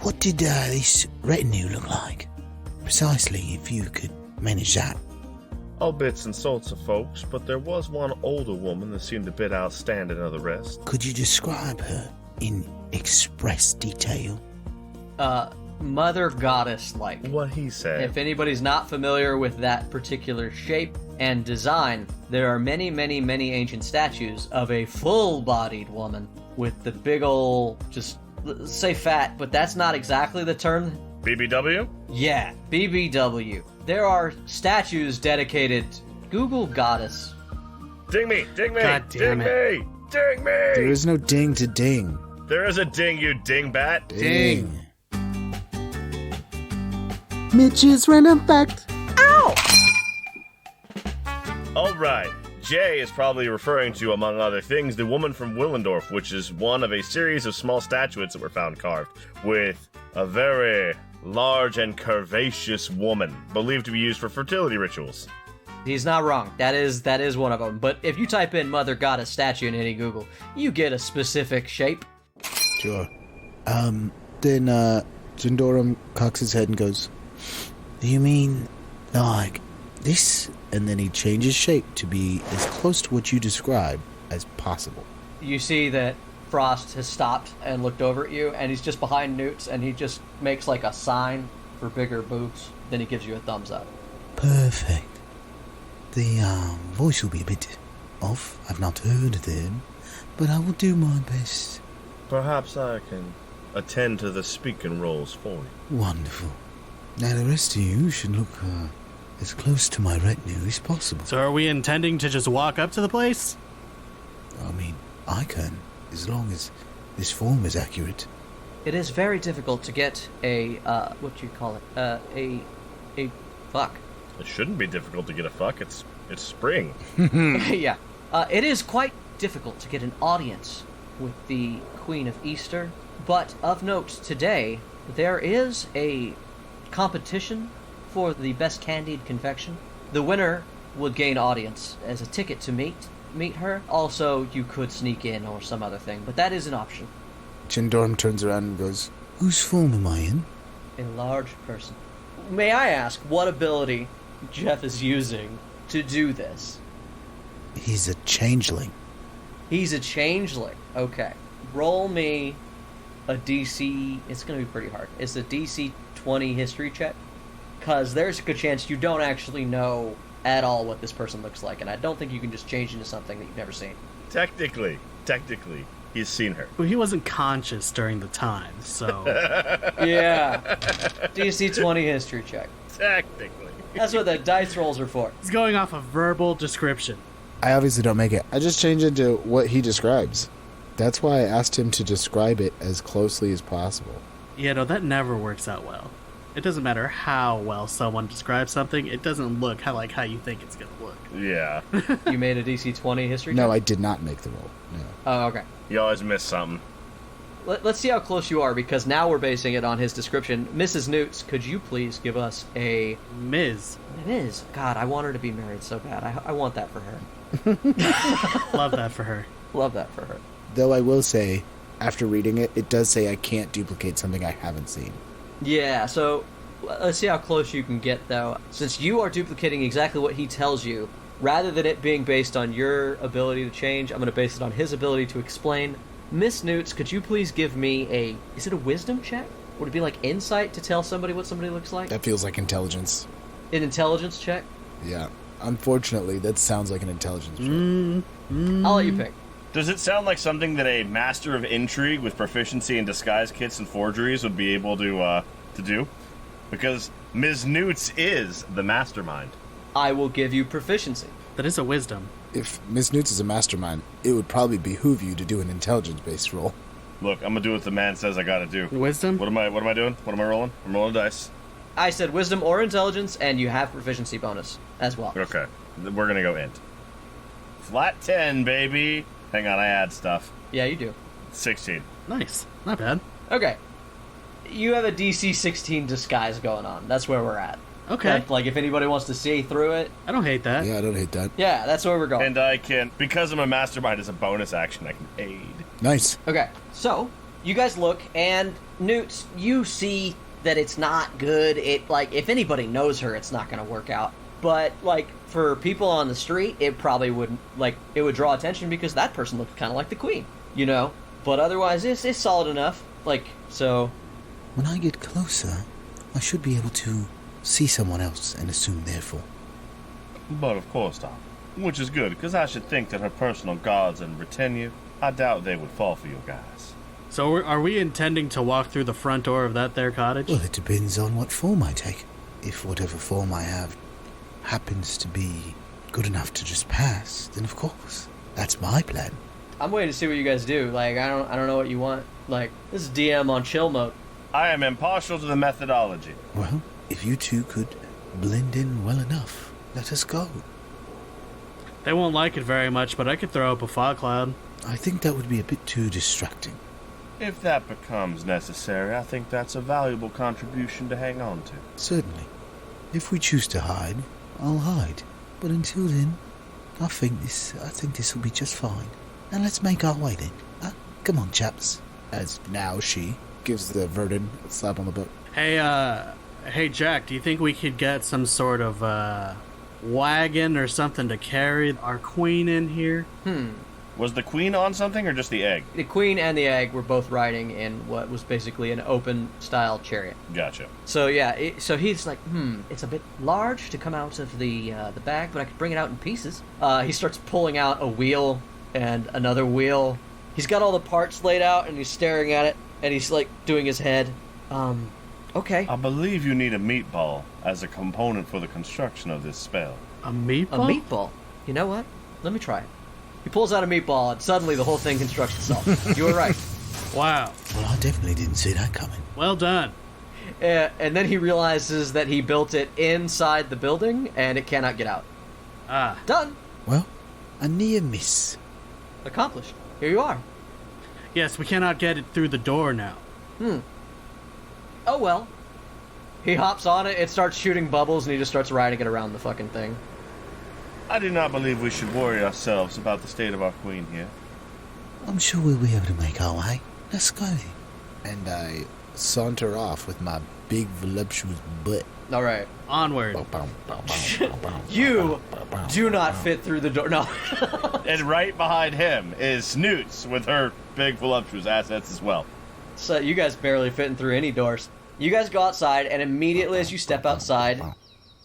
what did this retinue look like? Precisely, if you could manage that. All bits and sorts of folks, but there was one older woman that seemed a bit outstanding of the rest. Could you describe her in express detail? Mother goddess-like. What he said. If anybody's not familiar with that particular shape and design, there are many, many, many ancient statues of a full-bodied woman with the big ol', just say fat, but that's not exactly the term. BBW? Yeah, BBW. There are statues dedicated. Google goddess. Ding me! Ding me! God damn ding it. me! Ding me! There is no ding to ding. There is a ding, you dingbat. Ding. Mitch's random fact. Alright, Jay is probably referring to, among other things, the woman from Willendorf, which is one of a series of small statuettes that were found carved, with a very large and curvaceous woman, believed to be used for fertility rituals. He's not wrong. That is one of them. But if you type in Mother Goddess statue in any Google, you get a specific shape. Sure. Then, Jindorum cocks his head and goes, You mean, like, this? and then he changes shape to be as close to what you describe as possible. You see that Frost has stopped and looked over at you, and he's just behind Newts, and he just makes like a sign for bigger boobs. Then he gives you a thumbs up. Perfect. The voice will be a bit off. I've not heard them, but I will do my best. Perhaps I can attend to the speaking roles for you. Wonderful. Now the rest of you should look as close to my retinue as possible. So are we intending to just walk up to the place? I mean, I can, as long as this form is accurate. It is very difficult to get a what do you call it? A fuck. It shouldn't be difficult to get a fuck. It's spring. Yeah. It is quite difficult to get an audience with the Queen of Easter, but of note today, there is a competition for the best candied confection. The winner would gain audience as a ticket to meet her. Also, you could sneak in or some other thing, but that is an option. Jindorum turns around and goes, Whose form am I in? A large person. May I ask what ability Jeff is using to do this? He's a changeling. He's a changeling. Okay. Roll me a DC. It's going to be pretty hard. It's a DC 20 history check. Because there's a good chance you don't actually know at all what this person looks like. And I don't think you can just change into something that you've never seen. Technically, he's seen her. Well, he wasn't conscious during the time, so... Yeah. DC 20 history check. Technically. That's what the dice rolls are for. He's going off a verbal description. I obviously don't make it. I just change it to what he describes. That's why I asked him to describe it as closely as possible. Yeah, no, that never works out well. It doesn't matter how well someone describes something, it doesn't look how you think it's gonna look. Yeah. You made a DC 20 history check? No, I did not make the roll. No. Oh, okay. You always miss something. Let's see how close you are, because now we're basing it on his description. Mrs. Newts, could you please give us a... Ms. Ms. God, I want her to be married so bad. I want that for her. Love that for her. Love that for her. Though I will say, after reading it, it does say I can't duplicate something I haven't seen. Yeah, so let's see how close you can get, though. Since you are duplicating exactly what he tells you, rather than it being based on your ability to change, I'm going to base it on his ability to explain. Miss Newts, could you please give me is it a wisdom check? Would it be like insight to tell somebody what somebody looks like? That feels like intelligence. An intelligence check? Yeah. Unfortunately, that sounds like an intelligence check. I'll let you pick. Does it sound like something that a master of intrigue with proficiency in disguise kits and forgeries would be able to do? Because Ms. Newts is the mastermind. I will give you proficiency. That is a wisdom. If Miss Newts is a mastermind, it would probably behoove you to do an intelligence-based roll. Look, I'm gonna do what the man says I gotta do. Wisdom? What am I doing? What am I rolling? I'm rolling dice. I said wisdom or intelligence, and you have proficiency bonus as well. Okay. We're gonna go int. Flat 10, baby. Hang on, I add stuff. Yeah, you do. 16. Nice. Not bad. Okay. You have a DC 16 disguise going on. That's where we're at. Okay. That, like, if anybody wants to see through it. I don't hate that. Yeah, I don't hate that. Yeah, that's where we're going. And I can, because I'm a mastermind as a bonus action, I can aid. Nice. Okay, so you guys look, and Newt, you see that it's not good. It, like, if anybody knows her, it's not going to work out. But, like, for people on the street, it probably wouldn't, like, it would draw attention because that person looked kind of like the queen, you know? But otherwise, it's solid enough. Like, so. When I get closer, I should be able to see someone else and assume therefore. But of course not. Which is good, because I should think that her personal guards and retinue, I doubt they would fall for you guys. So are we intending to walk through the front door of that there cottage? Well, it depends on what form I take. If whatever form I have happens to be good enough to just pass, then of course, that's my plan. I'm waiting to see what you guys do. Like, I don't know what you want. Like, this is DM on chill mode. I am impartial to the methodology. Well, if you two could blend in well enough, let us go. They won't like it very much, but I could throw up a fog cloud. I think that would be a bit too distracting. If that becomes necessary, I think that's a valuable contribution to hang on to. Certainly. If we choose to hide, I'll hide. But until then, I think this will be just fine. Now let's make our way then. Come on, chaps. As now she gives the Verdin a slap on the butt. Hey, Jack, do you think we could get some sort of, wagon or something to carry our queen in here? Was the queen on something or just the egg? The queen and the egg were both riding in what was basically an open-style chariot. Gotcha. So, yeah, so he's like, it's a bit large to come out of the bag, but I could bring it out in pieces. He starts pulling out a wheel and another wheel. He's got all the parts laid out, and he's staring at it, and he's, like, doing his head. Okay. I believe you need a meatball as a component for the construction of this spell. A meatball? A meatball. You know what? Let me try it. He pulls out a meatball, and suddenly the whole thing constructs itself. You were right. Wow. Well, I definitely didn't see that coming. Well done. And then he realizes that he built it inside the building, and it cannot get out. Ah. Done. Well, a near miss. Accomplished. Here you are. Yes, we cannot get it through the door now. Oh well. He hops on it, it starts shooting bubbles, and he just starts riding it around the fucking thing. I do not believe we should worry ourselves about the state of our queen here. I'm sure we'll be able to make our way. Let's go then. And I saunter off with my big voluptuous butt. Alright. Onward. You do not fit through the door. No. And right behind him is Snoots with her big voluptuous assets as well. So you guys barely fitting through any doors. You guys go outside, and immediately as you step outside,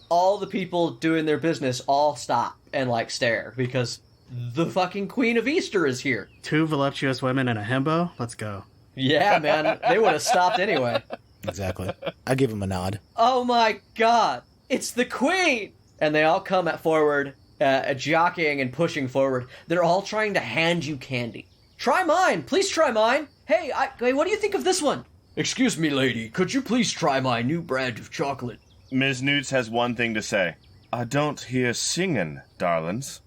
all the people doing their business all stop and, like, stare, because the fucking Queen of Easter is here. 2 voluptuous women and a himbo? Let's go. Yeah, man. They would have stopped anyway. Exactly. I give him a nod. Oh my god! It's the Queen! And they all come forward, jockeying and pushing forward. They're all trying to hand you candy. Try mine! Please try mine! Hey, what do you think of this one? Excuse me, lady. Could you please try my new brand of chocolate? Ms. Newts has one thing to say. I don't hear singing, darlings.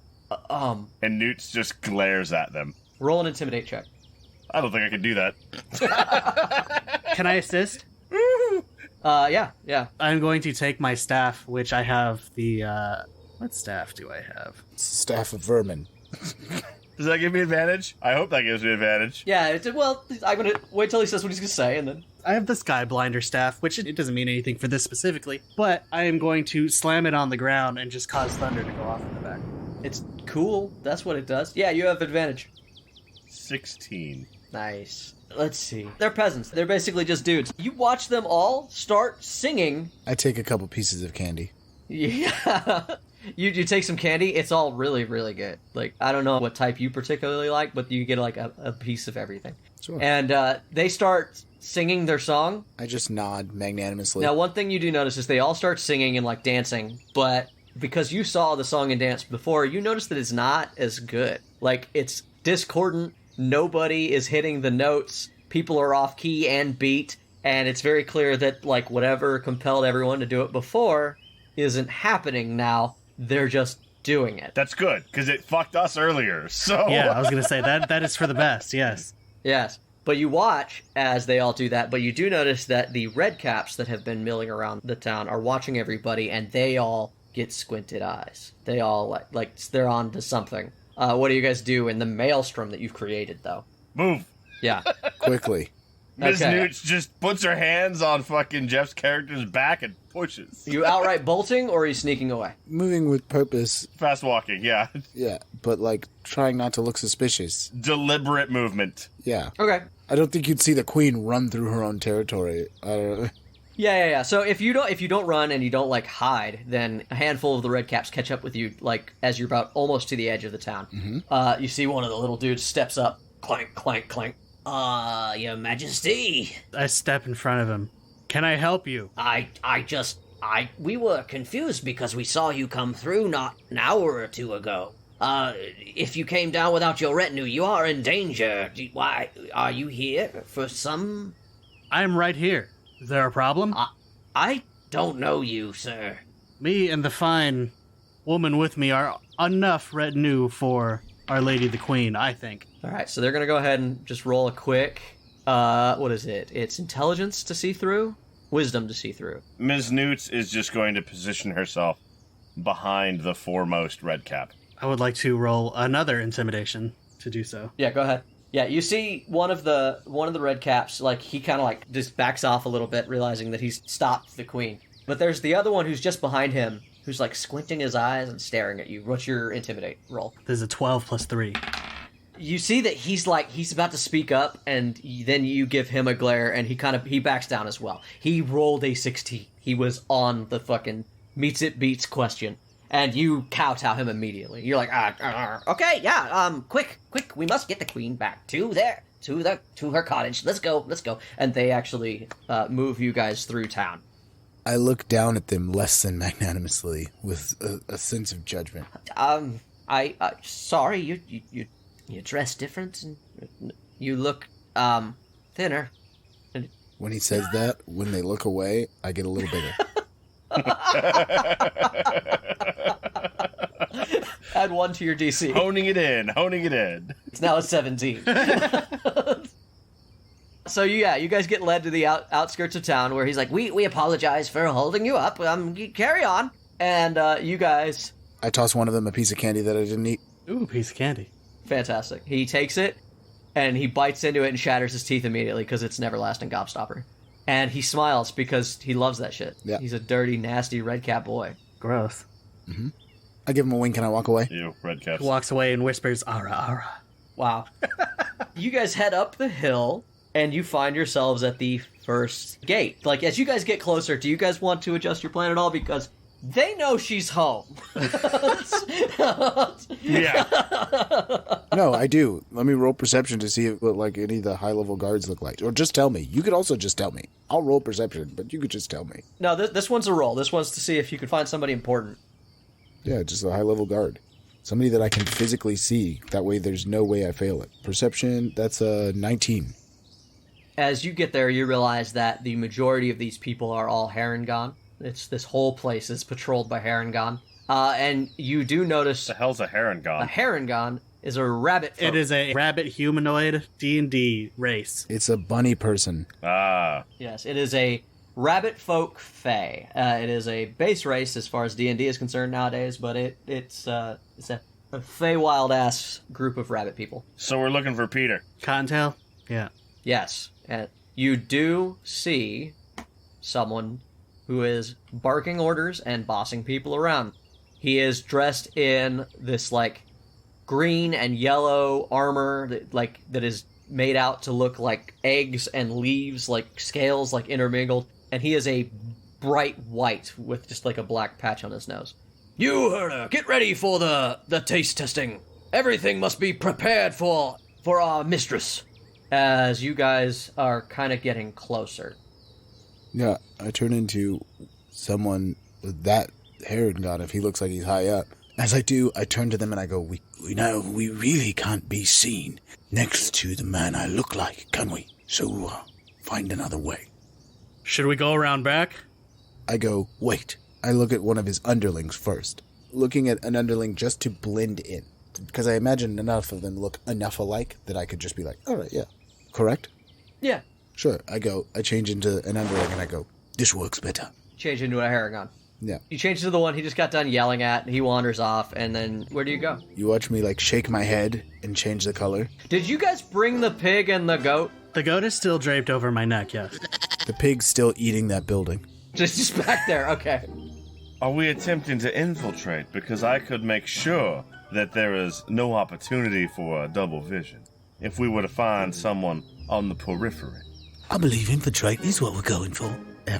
And Newts just glares at them. Roll an intimidate check. I don't think I can do that. Can I assist? Yeah. I'm going to take my staff, which I have the, what staff do I have? Staff of vermin. Does that give me advantage? I hope that gives me advantage. Yeah, well, I'm gonna wait till he says what he's gonna say, and then... I have the Sky Blinder staff, which it doesn't mean anything for this specifically, but I am going to slam it on the ground and just cause thunder to go off in the back. It's cool. That's what it does. Yeah, you have advantage. 16. Nice. Let's see. They're peasants. They're basically just dudes. You watch them all start singing. I take a couple pieces of candy. Yeah. You take some candy. It's all really, really good. Like, I don't know what type you particularly like, but you get like a piece of everything. Sure. And they start singing their song. I just nod magnanimously. Now, one thing you do notice is they all start singing and like dancing, but because you saw the song and dance before, you notice that it's not as good. Like, it's discordant. Nobody is hitting the notes. People are off key and beat, and it's very clear that like whatever compelled everyone to do it before isn't happening now. They're just doing it. That's good, because it fucked us earlier, so... Yeah, I was going to say, that is for the best, yes. Yes. But you watch as they all do that, but you do notice that the red caps that have been milling around the town are watching everybody, and they all get squinted eyes. They all, like they're on to something. What do you guys do in the maelstrom that you've created, though? Move. Yeah. Quickly. Ms. Okay. Newt just puts her hands on fucking Jeff's character's back and pushes. You outright bolting, or are you sneaking away? Moving with purpose, Fast walking, yeah. yeah, but like trying not to look suspicious. Deliberate movement. Yeah. Okay. I don't think you'd see the queen run through her own territory. I don't. Yeah. So if you don't run and you don't like hide, then a handful of the red caps catch up with you, like as you're about almost to the edge of the town. Mm-hmm. You see one of the little dudes steps up, clank, clank, clank. Your Majesty. I step in front of him. Can I help you? We were confused because we saw you come through not an hour or two ago. If you came down without your retinue, you are in danger. Why, are you here for some... I'm right here. Is there a problem? I don't know you, sir. Me and the fine woman with me are enough retinue for Our Lady the Queen, I think. All right, so they're going to go ahead and just roll a quick, what is it? It's intelligence to see through? Wisdom to see through. Ms. Newt is just going to position herself behind the foremost red cap. I would like to roll another intimidation to do so. Yeah, go ahead. Yeah, you see one of the red caps, like, he kind of, like, just backs off a little bit, realizing that he's stopped the queen. But there's the other one who's just behind him, who's, like, squinting his eyes and staring at you. What's your intimidate roll? There's a 12 plus 3. You see that he's about to speak up, and then you give him a glare, and he backs down as well. He rolled a 16. He was on the fucking meets it beats question, and you kowtow him immediately. You're like, Okay, yeah, quick, we must get the queen back to her cottage. Let's go. and they actually move you guys through town. I look down at them less than magnanimously with a sense of judgment. Sorry, you dress different and you look, thinner. When he says that, when they look away, I get a little bigger. Add 1 to your DC. Honing it in. It's now a 17. So yeah, you guys get led to the outskirts of town where he's like, we apologize for holding you up. Carry on. And you guys... I toss one of them a piece of candy that I didn't eat. Ooh, piece of candy. Fantastic. He takes it, and he bites into it and shatters his teeth immediately because it's an everlasting gobstopper. And he smiles because he loves that shit. Yeah. He's a dirty, nasty red cap boy. Gross. Mm-hmm. I give him a wink and I walk away. Ew, red caps. He walks away and whispers, "Ara, ara." Wow. You guys head up the hill, and you find yourselves at the first gate. Like, as you guys get closer, do you guys want to adjust your plan at all? Because they know she's home. Yeah. No, I do. Let me roll perception to see what like any of the high-level guards look like. Or just tell me. You could also just tell me. I'll roll perception, but you could just tell me. No, this one's a roll. This one's to see if you can find somebody important. Yeah, just a high-level guard. Somebody that I can physically see. That way there's no way I fail it. Perception, that's a 19. As you get there, you realize that the majority of these people are all Harengon. This whole place is patrolled by Harengon. And you do notice The hell's a Harengon? a Harengon is a rabbit folk. It is a rabbit humanoid D&D race. It's a bunny person. Ah. Yes, it is a rabbit folk fae. It is a base race as far as D&D is concerned nowadays, but it's a Feywild ass group of rabbit people. So we're looking for Peter. Cottontail? Yeah. Yes, and you do see someone who is barking orders and bossing people around. He is dressed in this like green and yellow armor that is made out to look like eggs and leaves, like scales, like intermingled, and he is a bright white with just like a black patch on his nose. You, herder, get ready for the taste testing. Everything must be prepared for our mistress. As you guys are kind of getting closer. Yeah, I turn into someone with that hair and gun if he looks like he's high up. As I do, I turn to them and I go, we know we really can't be seen next to the man I look like, can we? So, find another way. Should we go around back? I go, wait. I look at one of his underlings first. Looking at an underling just to blend in. Because I imagine enough of them look enough alike that I could just be like, alright, yeah. Correct? Yeah. Sure. I change into an underling and I go, this works better. Change into a Haragon. Yeah. You change to the one he just got done yelling at, and he wanders off, and then where do you go? You watch me, shake my head and change the color. Did you guys bring the pig and the goat? The goat is still draped over my neck, yes. The pig's still eating that building. Just back there, okay. Are we attempting to infiltrate? Because I could make sure that there is no opportunity for a double vision if we were to find someone on the periphery. I believe infiltrate is what we're going for.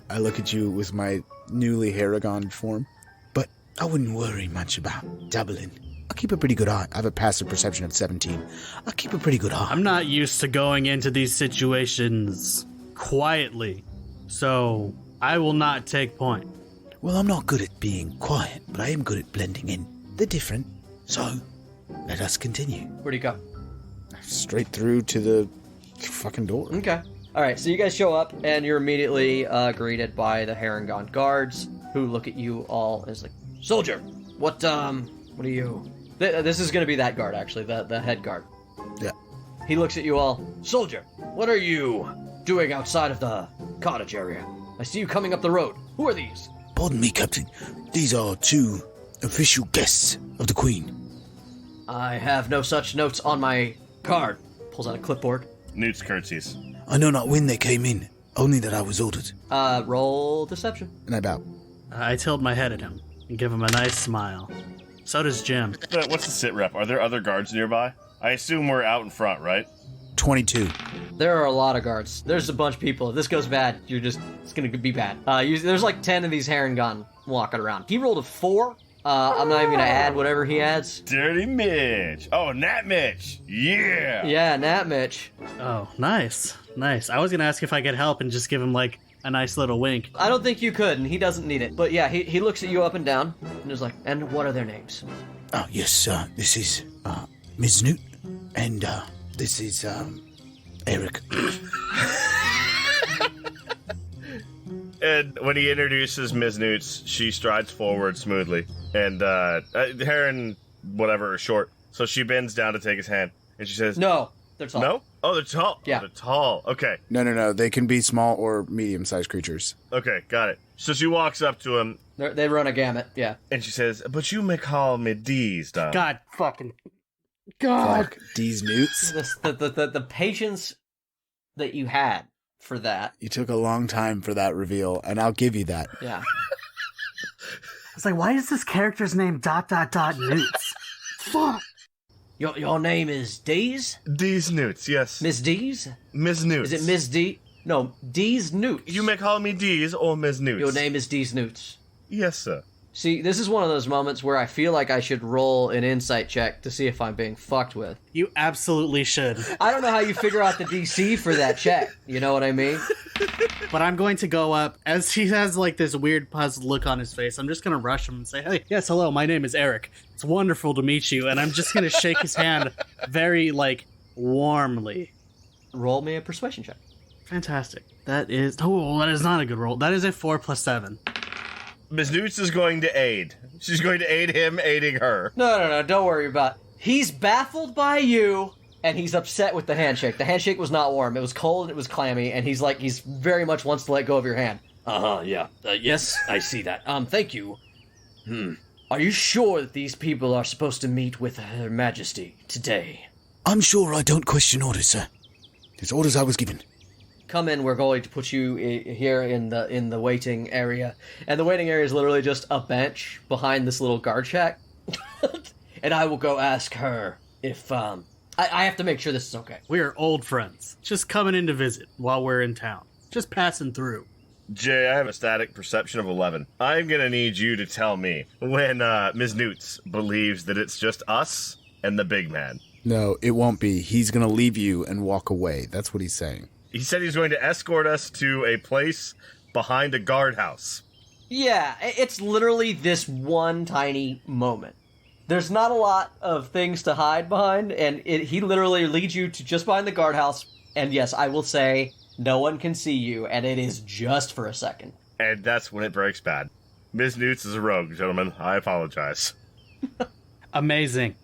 I look at you with my newly Haragon form. But I wouldn't worry much about doubling. I keep a pretty good eye. I have a passive perception of 17. I keep a pretty good eye. I'm not used to going into these situations quietly, so I will not take point. Well, I'm not good at being quiet, but I am good at blending in. They're different. So, let us continue. Where do you go? Straight through to the fucking door. Okay. Alright, so you guys show up, and you're immediately greeted by the Harangon guards, who look at you all as like, Soldier, what are you... This is gonna be that guard, actually, the head guard. Yeah. He looks at you all, Soldier, what are you doing outside of the cottage area? I see you coming up the road. Who are these? Pardon me, Captain. These are 2 official guests of the Queen. I have no such notes on my card. Pulls out a clipboard. Newt's curtsies. I know not when they came in, only that I was ordered. Roll deception. And I bow. I tilt my head at him and give him a nice smile. So does Jim. What's the sit rep? Are there other guards nearby? I assume we're out in front, right? 22. There are a lot of guards. There's a bunch of people. If this goes bad, it's gonna be bad. There's like 10 of these Harangon walking around. He rolled a 4. I'm not even gonna add whatever he adds. Dirty Mitch. Oh, Nat Mitch. Yeah. Yeah, Nat Mitch. Oh, nice. Nice. I was going to ask if I could help and just give him, a nice little wink. I don't think you could, and he doesn't need it. But yeah, he looks at you up and down, and is like, and what are their names? Oh, yes, this is, Ms. Newt, and, this is, Eric. And when he introduces Ms. Newts, she strides forward smoothly. And Heron, whatever, is short. So she bends down to take his hand. And she says, No, they're tall. No? Oh, they're tall. Yeah. Oh, they're tall. Okay. No. They can be small or medium-sized creatures. Okay, got it. So she walks up to him. They run a gamut, yeah. And she says, but you may call me Deez, Dom. God fucking... God! Fuck. These newts. The patience that you had for that. You took a long time for that reveal, and I'll give you that. Yeah. It's like, why is this character's name ... Newts? Fuck! Your name is Deez? Deez Newts, yes. Miss Deez? Ms. Newts. Is it Miss D? No, Deez Newts. You may call me Deez or Ms. Newts. Your name is Deez Newts. Yes, sir. See, this is one of those moments where I feel like I should roll an insight check to see if I'm being fucked with. You absolutely should. I don't know how you figure out the DC for that check. You know what I mean? But I'm going to go up, as he has this weird puzzled look on his face, I'm just going to rush him and say, hey, yes, hello, my name is Eric. It's wonderful to meet you. And I'm just going to shake his hand very, warmly. Roll me a persuasion check. Fantastic. That is not a good roll. That is a 4 + 7. Ms. Newts is going to aid. She's going to aid him, aiding her. No, don't worry about it. He's baffled by you, and he's upset with the handshake. The handshake was not warm. It was cold, it was clammy, and he's very much wants to let go of your hand. Yeah. Yes, I see that. Thank you. Are you sure that these people are supposed to meet with Her Majesty today? I'm sure I don't question orders, sir. There's orders I was given. Come in, we're going to put you here in the waiting area. And the waiting area is literally just a bench behind this little guard shack. And I will go ask her if I have to make sure this is okay. We are old friends, just coming in to visit while we're in town. Just passing through. Jay, I have a static perception of 11. I'm gonna need you to tell me when Ms. Newts believes that it's just us and the big man. No, it won't be. He's going to leave you and walk away. That's what he's saying. He said he's going to escort us to a place behind a guardhouse. Yeah, it's literally this one tiny moment. There's not a lot of things to hide behind, and he literally leads you to just behind the guardhouse. And yes, I will say, no one can see you, and it is just for a second. And that's when it breaks bad. Ms. Newts is a rogue, gentlemen. I apologize. Amazing.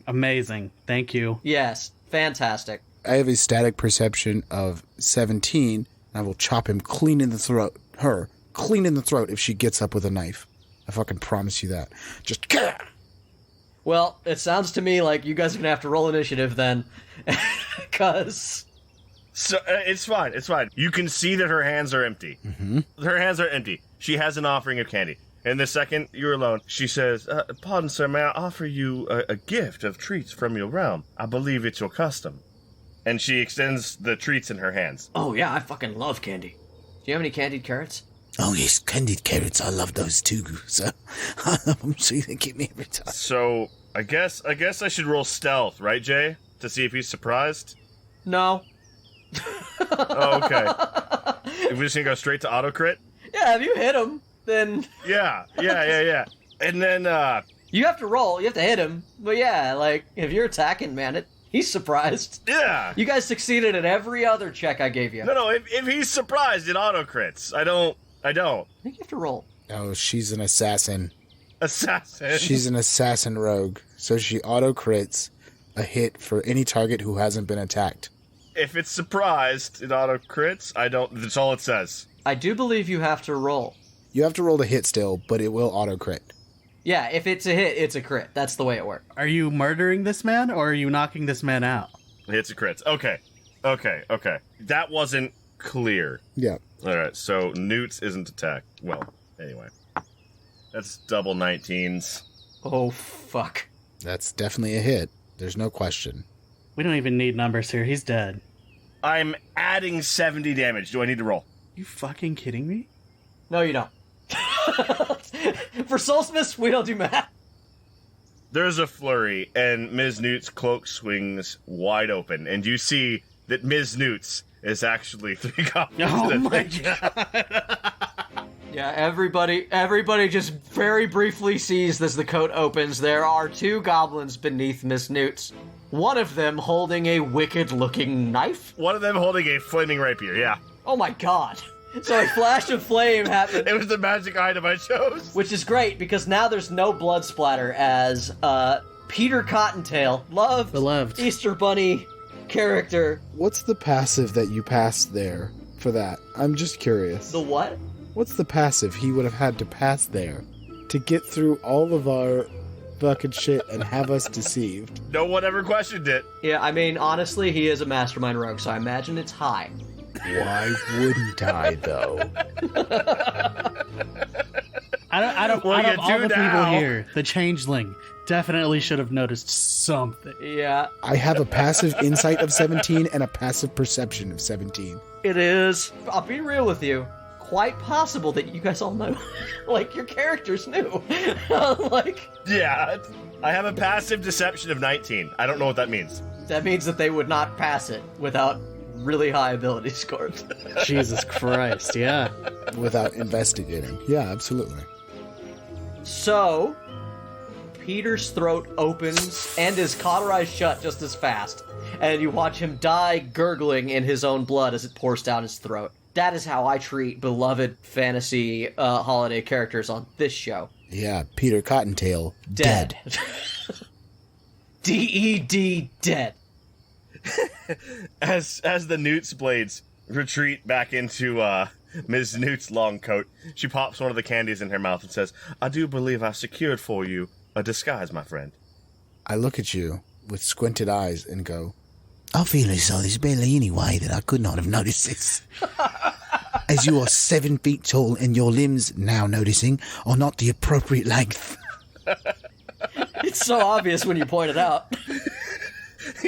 Thank you. Yes, fantastic. I have a static perception of 17, and I will chop him clean in the throat. Her clean in the throat if she gets up with a knife. I fucking promise you that. Just... Well, it sounds to me like you guys are going to have to roll initiative then. Because... So, it's fine. You can see that her hands are empty. Mm-hmm. Her hands are empty. She has an offering of candy. And the second you're alone, she says, pardon, sir, may I offer you a gift of treats from your realm? I believe it's your custom. And she extends the treats in her hands. Oh, yeah, I fucking love candy. Do you have any candied carrots? Oh, yes, candied carrots. I love those too, so I'm sure they keep me every time. So, I guess I should roll stealth, right, Jay? To see if he's surprised? No. Oh, okay. We're just gonna go straight to auto crit? Yeah, if you hit him, then... Yeah. And then, You have to roll, you have to hit him. But yeah, like, if you're attacking, man, he's surprised. yeah. You guys succeeded at every other check I gave you. No, if he's surprised, it auto crits. I don't. I think you have to roll. Oh, she's an assassin. Assassin. She's an assassin rogue, so she auto crits a hit for any target who hasn't been attacked. If it's surprised, it auto crits. That's all it says. I do believe you have to roll. You have to roll to hit still, but it will auto crit. Yeah, if it's a hit, it's a crit. That's the way it works. Are you murdering this man, or are you knocking this man out? Hits a crits. Okay. That wasn't clear. Yeah. Alright, so Newts isn't attacked. Well, anyway. That's double 19s. Oh, fuck. That's definitely a hit. There's no question. We don't even need numbers here. He's dead. I'm adding 70 damage. Do I need to roll? You fucking kidding me? No, you don't. For Solstmas, we don't do math. There's a flurry, and Ms. Newt's cloak swings wide open, and you see that Ms. Newt's is actually 3 goblins. Oh that my think- god. Yeah, everybody just very briefly sees as the coat opens. There are 2 goblins beneath Miss Newts. One of them holding a wicked-looking knife. One of them holding a flaming rapier, yeah. Oh my god. So a flash of flame happened. It was the magic item I chose. Which is great, because now there's no blood splatter as Peter Cottontail, Beloved Easter Bunny character. What's the passive that you passed there for that? I'm just curious. The what? What's the passive he would have had to pass there to get through all of our fucking shit and have us deceived? No one ever questioned it. Yeah, I mean, honestly, he is a mastermind rogue, so I imagine it's high. Why wouldn't I, though? Out of Well, all you the do people now. here, the changeling definitely should have noticed something. Yeah, I have a passive insight of 17 and a passive perception of 17. it is. I'll be real with you. Quite possible that you guys all know. Like, your characters knew. Like, Yeah. I have a passive deception of 19. I don't know what that means. that means that they would not pass it without really high ability scores. Jesus Christ, yeah. Without investigating. Yeah, absolutely. So, Peter's throat opens and is cauterized shut just as fast. And you watch him die gurgling in his own blood as it pours down his throat. That is how I treat beloved fantasy holiday characters on this show. Yeah, Peter Cottontail, dead. D-E-D, dead. As the Newt's blades retreat back into Ms. Newt's long coat, she pops one of the candies in her mouth and says, I do believe I secured for you a disguise, my friend. I look at you with squinted eyes and go, I feel as though there's barely any way that I could not have noticed this. As you are 7 feet tall and your limbs, now noticing, are not the appropriate length. It's so obvious when you point it out.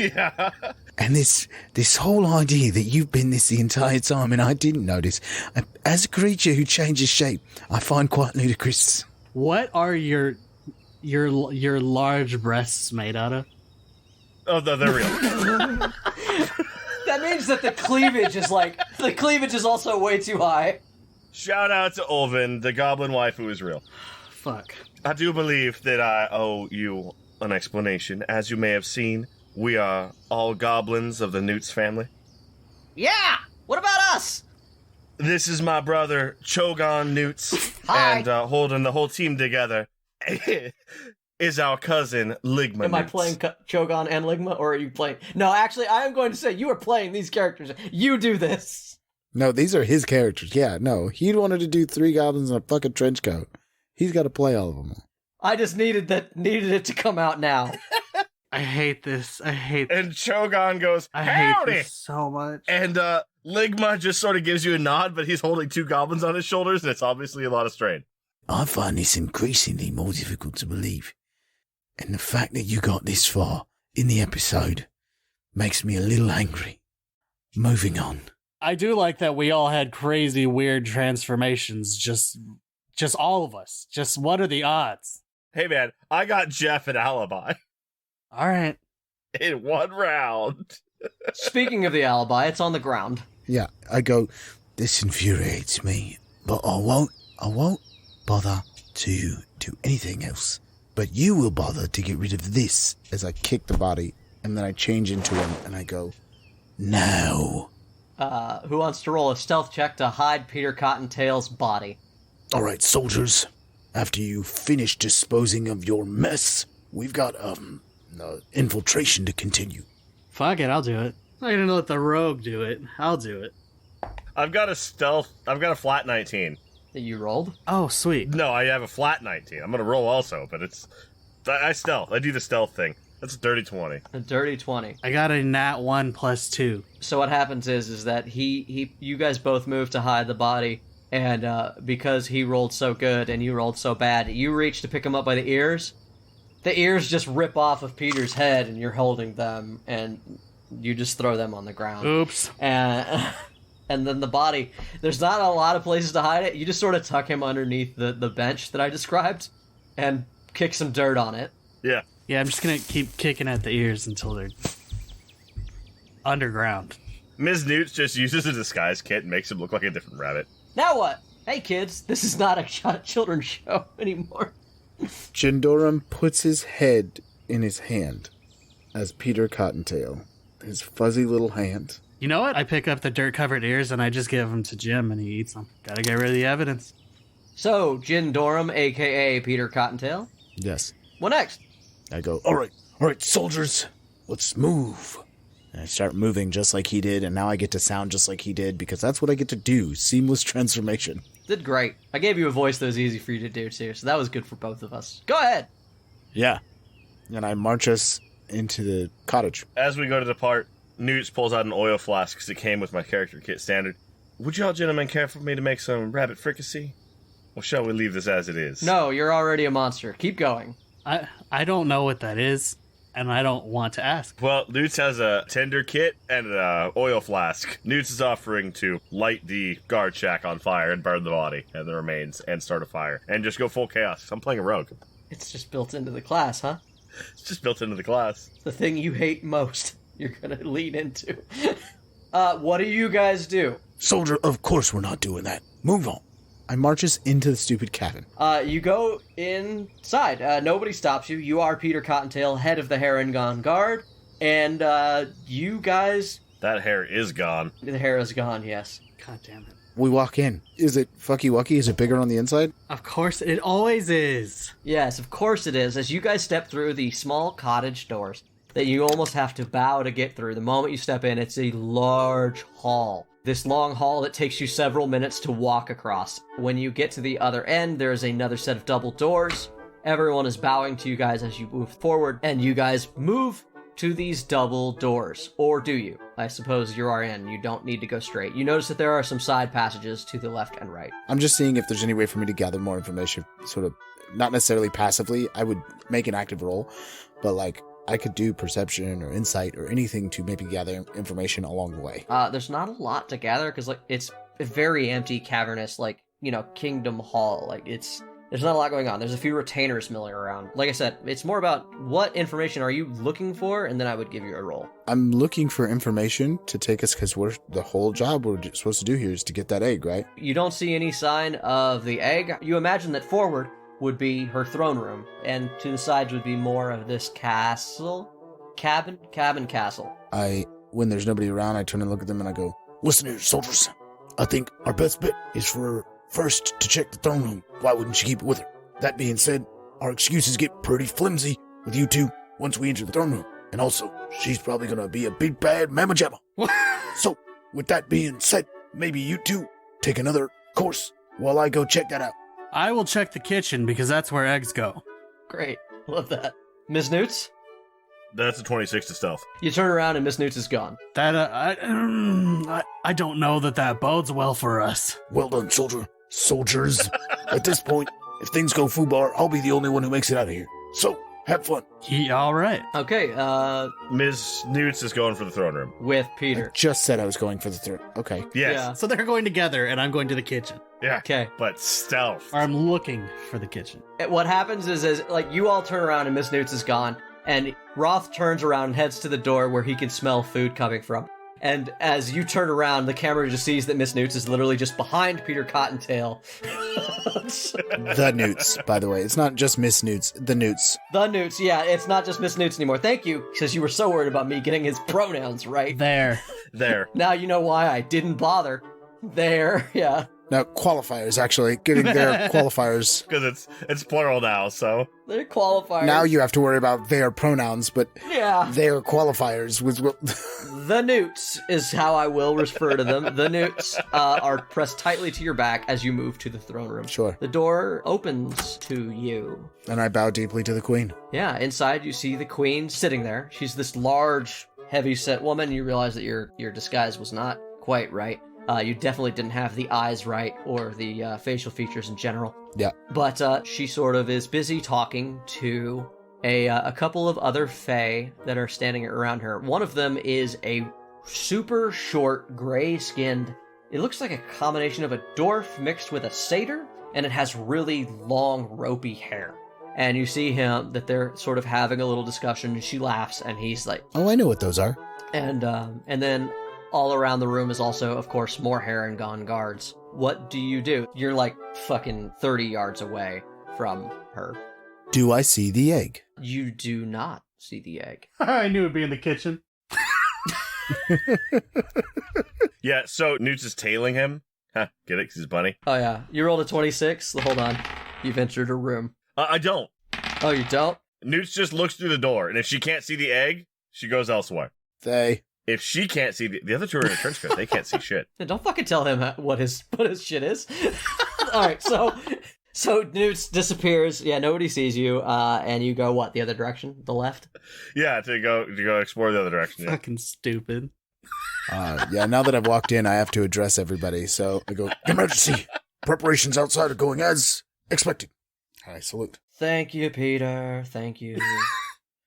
Yeah. And this whole idea that you've been this the entire time and I didn't notice, as a creature who changes shape, I find quite ludicrous. What are your large breasts made out of? Oh, no, they're real. That means that the cleavage is also way too high. Shout out to Ulvin, the goblin wife who is real. Fuck. I do believe that I owe you an explanation. As you may have seen, we are all goblins of the Newts family. Yeah! What about us? This is my brother, Chogon Newts. Hi. And holding the whole team together is our cousin, Ligma Am I Newts. playing Chogon and Ligma, or are you playing... No, actually, I am going to say you are playing these characters. You do this. No, these are his characters. Yeah, no. He wanted to do 3 goblins in a fucking trench coat. He's got to play all of them. I just needed it to come out now. I hate this. And Chogon goes, I hate howdy! this so much. And Ligma just sort of gives you a nod, but he's holding 2 goblins on his shoulders, and it's obviously a lot of strain. I find this increasingly more difficult to believe. And the fact that you got this far in the episode makes me a little angry. Moving on. I do like that we all had crazy, weird transformations. Just all of us. Just what are the odds? Hey man, I got Jeff an alibi All right. in 1 round. Speaking of the alibi, it's on the ground. Yeah, I go, This infuriates me, but I won't bother to do anything else. But you will bother to get rid of this. as I kick the body, and then I change into him, and I go, Now. Who wants to roll a stealth check to hide Peter Cottontail's body? All right, soldiers. After you finish disposing of your mess, we've got infiltration to continue. Fuck it, I'll do it. I'm not gonna let the rogue do it. I'll do it. I've got a flat 19. That you rolled? Oh, sweet. No, I have a flat 19. I'm gonna roll also, but I stealth. I do the stealth thing. That's a dirty 20. A dirty 20. I got a nat 1 + 2. So what happens is that you guys both move to hide the body, and because he rolled so good and you rolled so bad, you reach to pick him up by the ears. The ears just rip off of Peter's head, and you're holding them, and you just throw them on the ground. Oops. And then the body, there's not a lot of places to hide it. You just sort of tuck him underneath the bench that I described and kick some dirt on it. Yeah. Yeah, I'm just gonna keep kicking at the ears until they're underground. Ms. Newts just uses a disguise kit and makes him look like a different rabbit. Now what? Hey kids, this is not a children's show anymore. Jindorum puts his head in his hand as Peter Cottontail, his fuzzy little hand. You know what? I pick up the dirt-covered ears and I just give them to Jim and he eats them. Gotta get rid of the evidence. So, Jindorum, a.k.a. Peter Cottontail. Yes. What next? I go, all right, soldiers, let's move. And I start moving just like he did, and now I get to sound just like he did, because that's what I get to do. Seamless transformation. Did great. I gave you a voice that was easy for you to do, too, so that was good for both of us. Go ahead! Yeah. And I march us into the cottage. As we go to depart, Newts pulls out an oil flask because it came with my character kit standard. Would y'all gentlemen care for me to make some rabbit fricassee? Or shall we leave this as it is? No, you're already a monster. Keep going. I don't know what that is, and I don't want to ask. Well, Newts has a tender kit and an oil flask. Newts is offering to light the guard shack on fire and burn the body and the remains and start a fire. And just go full chaos. I'm playing a rogue. It's just built into the class, huh? It's just built into the class. The thing you hate most, you're gonna lean into. What do you guys do? Soldier, of course we're not doing that. Move on. I march us into the stupid cabin. You go inside. Nobody stops you. You are Peter Cottontail, head of the Harengon Guard, and you guys... That hair is gone. The hair is gone, yes. God damn it. We walk in. Is it fucky wucky? Is it bigger on the inside? Of course, it always is. Yes, of course it is. As you guys step through the small cottage doors that you almost have to bow to get through, the moment you step in, it's a large hall. This long hall that takes you several minutes to walk across. When you get to the other end, there is another set of double doors. Everyone is bowing to you guys as you move forward, and you guys move to these double doors. Or do you? I suppose you are in. You don't need to go straight. You notice that there are some side passages to the left and right. I'm just seeing if there's any way for me to gather more information, sort of, not necessarily passively. I would make an active roll, but like, I could do perception or insight or anything to maybe gather information along the way. There's not a lot to gather, because, like, it's a very empty, cavernous, like, Kingdom Hall. Like, there's not a lot going on. There's a few retainers milling around. Like I said, it's more about what information are you looking for, and then I would give you a roll. I'm looking for information to take us, because the whole job we're supposed to do here is to get that egg, right? You don't see any sign of the egg. You imagine that forward would be her throne room, and to the sides would be more of this cabin castle. When there's nobody around, I turn and look at them and I go, Listen here, soldiers. I think our best bet is for first to check the throne room. Why wouldn't you keep it with her? That being said, our excuses get pretty flimsy with you two once we enter the throne room. And also, she's probably gonna be a big bad mamma jamma. So, with that being said, maybe you two take another course while I go check that out. I will check the kitchen because that's where eggs go. Great. Love that. Miss Newts? That's a 26 to stealth. You turn around and Miss Newts is gone. That I don't know that bodes well for us. Well done, soldiers. At this point, if things go foobar, I'll be the only one who makes it out of here. So, have fun. Yeah, all right. Okay, Ms. Newts is going for the throne room. with I Peter. just said I was going for the third. Okay. Yes. Yeah. So they're going together, and I'm going to the kitchen. Yeah. Okay. But stealth. Or I'm looking for the kitchen. What happens is like, you all turn around and Miss Newts is gone, and Roth turns around and heads to the door where he can smell food coming from. And as you turn around, the camera just sees that Miss Newts is literally just behind Peter Cottontail. The Newts, by the way. It's not just Miss Newts, the Newts. The Newts, yeah, it's not just Miss Newts anymore. Thank you, because you were so worried about me getting his pronouns right. There. There. Now you know why I didn't bother. There, yeah. Now, qualifiers, actually. Getting their qualifiers. Because it's plural now, so. They're qualifiers. Now you have to worry about their pronouns, but Yeah. their qualifiers was... The Newts is how I will refer to them. The Newts are pressed tightly to your back as you move to the throne room. Sure. The door opens to you. And I bow deeply to the queen. Yeah, inside you see the queen sitting there. She's this large, heavy-set woman. You realize that your disguise was not quite right. You definitely didn't have the eyes right, or the facial features in general. Yeah. But she sort of is busy talking to a couple of other fae that are standing around her. One of them is a super short, gray-skinned... It looks like a combination of a dwarf mixed with a satyr, and it has really long, ropey hair. And you see him, that they're sort of having a little discussion, and she laughs, and he's like... Oh, I know what those are. And then all around the room is also, of course, more hair and gone guards. What do? You're like fucking 30 yards away from her. Do I see the egg? You do not see the egg. I knew it'd be in the kitchen. Yeah, so Newts is tailing him. Huh, get it? 'Cause he's a bunny. Oh yeah, you rolled a 26. Hold on. You've entered a room. I don't. Oh, you don't? Newts just looks through the door, and if she can't see the egg, she goes elsewhere. They. If she can't see the other two are in a trench coat, they can't see shit. Yeah, don't fucking tell him what his shit is. All right, so Newts disappears. Yeah, nobody sees you. And you go what? The other direction? The left? Yeah, to go explore the other direction. Yeah. Fucking stupid. Yeah, now that I've walked in, I have to address everybody. So I go, Emergency. Preparations outside are going as expected. I salute. Thank you, Peter. Thank you.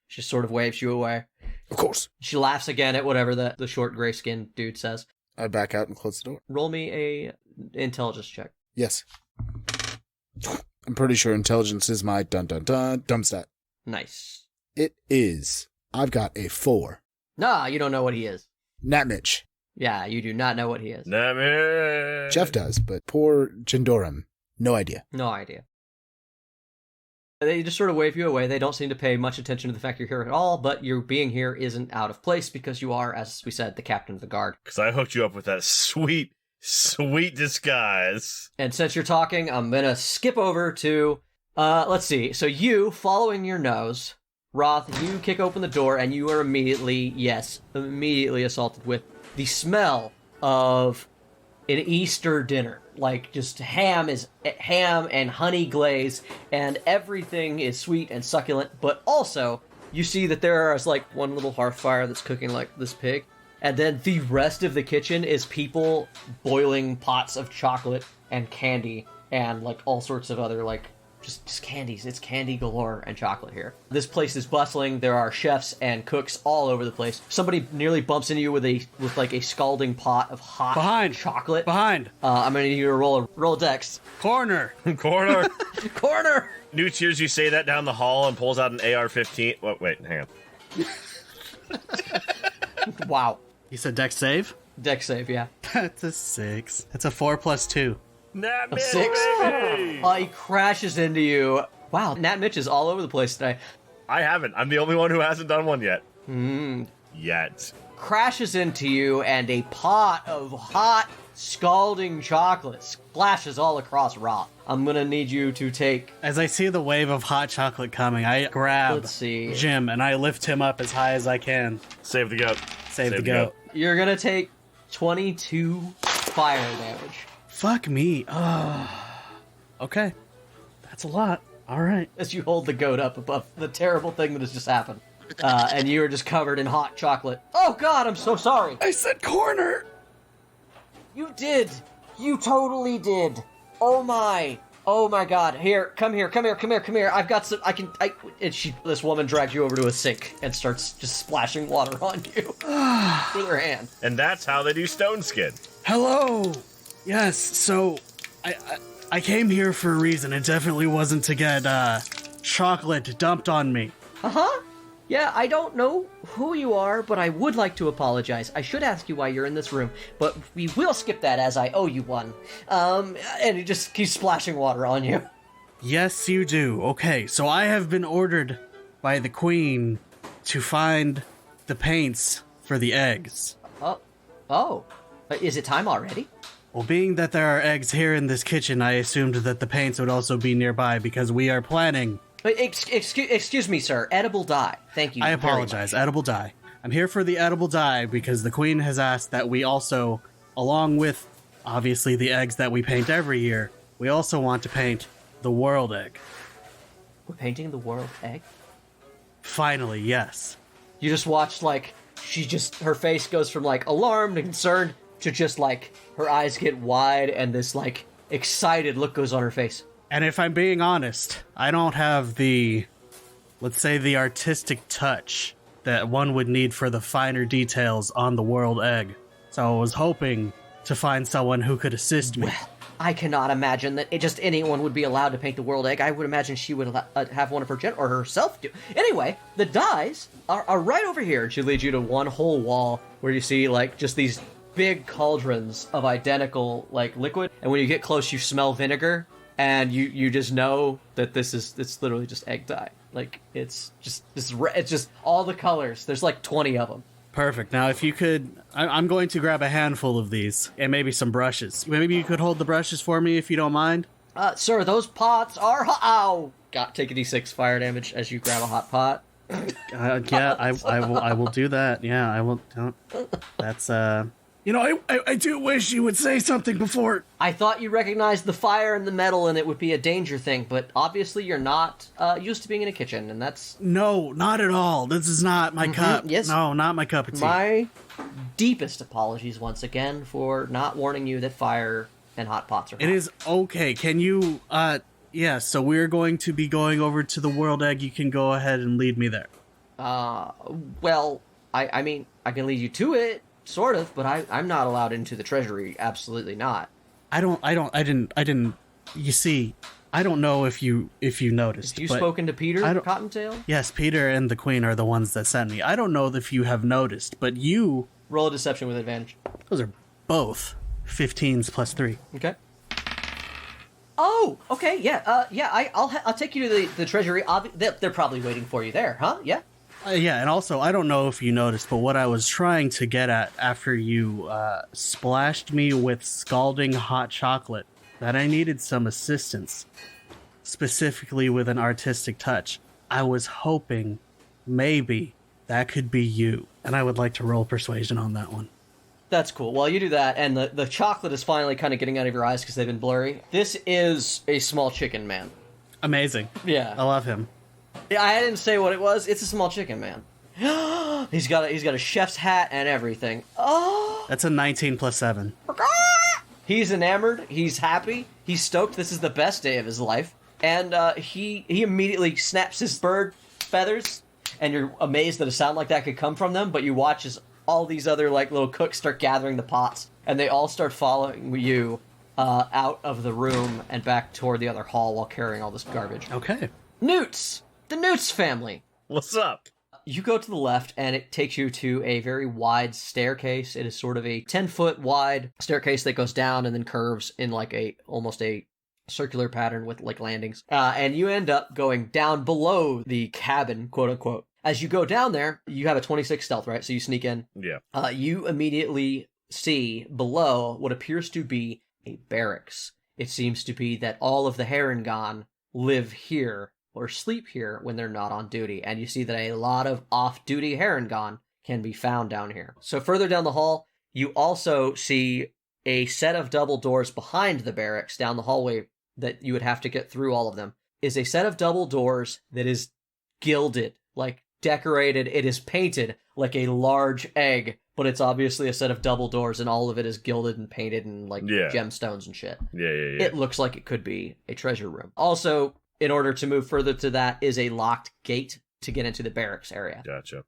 She sort of waves you away. Of course. She laughs again at whatever the short gray-skinned dude says. I back out and close the door. Roll me a intelligence check. Yes. I'm pretty sure intelligence is my dumb stat. Nice. It is. I've got a 4. Nah, you don't know what he is. Nat Mitch. Yeah, you do not know what he is. Nah, man. Jeff does, but poor Jindorum. No idea. No idea. They just sort of wave you away. They don't seem to pay much attention to the fact you're here at all, but your being here isn't out of place because you are, as we said, the captain of the guard. Because I hooked you up with that sweet disguise. And since you're talking, I'm going to skip over to, let's see. So you, following your nose, Roth, you kick open the door and you are immediately assaulted with the smell of an Easter dinner. Like, just ham and honey glaze, and everything is sweet and succulent, but also, you see that there is, like, one little hearth fire that's cooking, like, this pig, and then the rest of the kitchen is people boiling pots of chocolate and candy, and, like, all sorts of other, like, just candies. It's candy galore and chocolate here. This place is bustling. There are chefs and cooks all over the place. Somebody nearly bumps into you with like a scalding pot of hot chocolate. Behind. I'm gonna need you to roll a dex. Corner. Corner. Corner. Newt hears you say that down the hall and pulls out an AR-15. Wait, hang on. Wow. You said dex save? Dex save, yeah. That's a 6. It's a 4 plus 2. Nat A 6? Mitch! He crashes into you. Wow, Nat Mitch is all over the place today. I haven't. I'm the only one who hasn't done one yet. Yet. Crashes into you, and a pot of hot, scalding chocolate splashes all across Roth. I'm gonna need you to take... As I see the wave of hot chocolate coming, I grab Let's see. Jim and I lift him up as high as I can. Save the goat. Save the goat. You're gonna take 22 fire damage. Fuck me. Okay. That's a lot. All right. As you hold the goat up above the terrible thing that has just happened. And you are just covered in hot chocolate. Oh god, I'm so sorry. I said corner. You did. You totally did. Oh my god. Here, come here. I've got some, this woman drags you over to a sink and starts just splashing water on you with her hand. And that's how they do stone skin. Hello. Yes, so I came here for a reason. It definitely wasn't to get chocolate dumped on me. Uh-huh. Yeah, I don't know who you are, but I would like to apologize. I should ask you why you're in this room, but we will skip that as I owe you one. And he just keeps splashing water on you. Yes, you do. Okay, so I have been ordered by the queen to find the paints for the eggs. Oh. Is it time already? Well, being that there are eggs here in this kitchen, I assumed that the paints would also be nearby because we are planning... Excuse me, sir. Edible dye. Thank you. I apologize. Edible dye. I'm here for the edible dye because the queen has asked that we also, along with, obviously, the eggs that we paint every year, we also want to paint the world egg. We're painting the world egg? Finally, yes. You just watch, her face goes from, alarmed and concerned to just, her eyes get wide and this, excited look goes on her face. And if I'm being honest, I don't have the, let's say, the artistic touch that one would need for the finer details on the world egg. So I was hoping to find someone who could assist me. Well, I cannot imagine that just anyone would be allowed to paint the world egg. I would imagine she would have one of her or herself do. Anyway, the dyes are right over here. And she leads you to one whole wall where you see, just these big cauldrons of identical, liquid. And when you get close, you smell vinegar. And you just know that it's literally just egg dye. It's just all the colors. There's 20 of them. Perfect. Now, if you could, I'm going to grab a handful of these and maybe some brushes. Maybe you could hold the brushes for me if you don't mind. Sir, those pots are ow. Take a d6 fire damage as you grab a hot pot. Yeah, I will do that. Yeah, I will. That's I do wish you would say something before. I thought you recognized the fire and the metal and it would be a danger thing, but obviously you're not used to being in a kitchen, and that's... No, not at all. This is not my cup. Yes. No, not my cup of tea. My deepest apologies once again for not warning you that fire and hot pots are hot. It is okay. Can you, so we're going to be going over to the World Egg. You can go ahead and lead me there. Well, I mean, I can lead you to it. Sort of, but I'm not allowed into the treasury. Absolutely not. I didn't. You see, I don't know if you noticed. Have you spoken to Peter Cottontail? Yes, Peter and the Queen are the ones that sent me. I don't know if you have noticed, but you... Roll a deception with advantage. Those are both 15s plus 3. Okay. Oh, okay, yeah, I'll take you to the treasury. They're probably waiting for you there, huh? Yeah? Yeah, and also, I don't know if you noticed, but what I was trying to get at after you splashed me with scalding hot chocolate, that I needed some assistance, specifically with an artistic touch. I was hoping maybe that could be you, and I would like to roll persuasion on that one. That's cool. Well, you do that, and the chocolate is finally kind of getting out of your eyes because they've been blurry. This is a small chicken man. Amazing. Yeah. I love him. I didn't say what it was. It's a small chicken man. He's got a chef's hat and everything. Oh, that's a 19 plus 7. He's enamored. He's happy. He's stoked. This is the best day of his life. And he immediately snaps his bird feathers, and you're amazed that a sound like that could come from them, but you watch as all these other like little cooks start gathering the pots, and they all start following you out of the room and back toward the other hall while carrying all this garbage. Okay. Newts! The Newts family! What's up? You go to the left, and it takes you to a very wide staircase. It is sort of a 10-foot wide staircase that goes down and then curves in like almost a circular pattern with like landings. And you end up going down below the cabin, quote unquote. As you go down there, you have a 26 stealth, right? So you sneak in. Yeah. You immediately see below what appears to be a barracks. It seems to be that all of the Harengon live here or sleep here when they're not on duty. And you see that a lot of off-duty Harengon can be found down here. So further down the hall, you also see a set of double doors behind the barracks down the hallway that you would have to get through all of them, is a set of double doors that is gilded, like decorated. It is painted like a large egg, but it's obviously a set of double doors, and all of it is gilded and painted and like gemstones and shit. Yeah. It looks like it could be a treasure room. Also, in order to move further to that is a locked gate to get into the barracks area. Gotcha.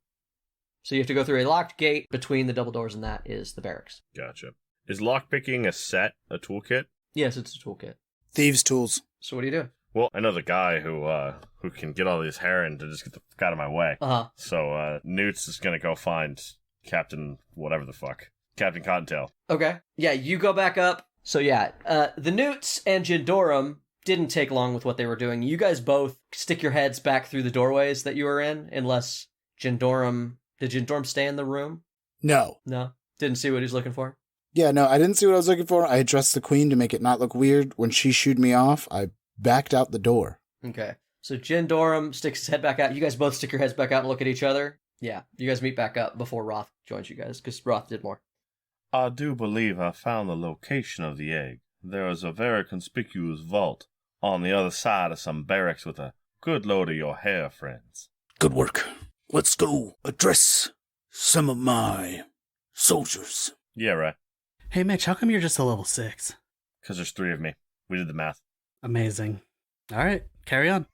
So you have to go through a locked gate. Between the double doors and that is the barracks. Gotcha. Is lockpicking a toolkit? Yes, it's a toolkit. Thieves' tools. So what do you do? Well, I know the guy who can get all these heron to just get the fuck out of my way. Uh-huh. So Newt's is gonna go find Captain whatever the fuck. Captain Cottontail. Okay. Yeah, you go back up. So yeah, the Newts and Jindorum didn't take long with what they were doing. You guys both stick your heads back through the doorways that you were in, unless Jindorum... Did Jindorum stay in the room? No. No? Didn't see what he's looking for? Yeah, no, I didn't see what I was looking for. I addressed the queen to make it not look weird. When she shooed me off, I backed out the door. Okay. So Jindorum sticks his head back out. You guys both stick your heads back out and look at each other. Yeah, you guys meet back up before Roth joins you guys, because Roth did more. I do believe I found the location of the egg. There is a very conspicuous vault on the other side of some barracks with a good load of your hair friends. Good work. Let's go address some of my soldiers. Yeah, right. Hey, Mitch, how come you're just a level 6? Because there's 3 of me. We did the math. Amazing. All right, carry on.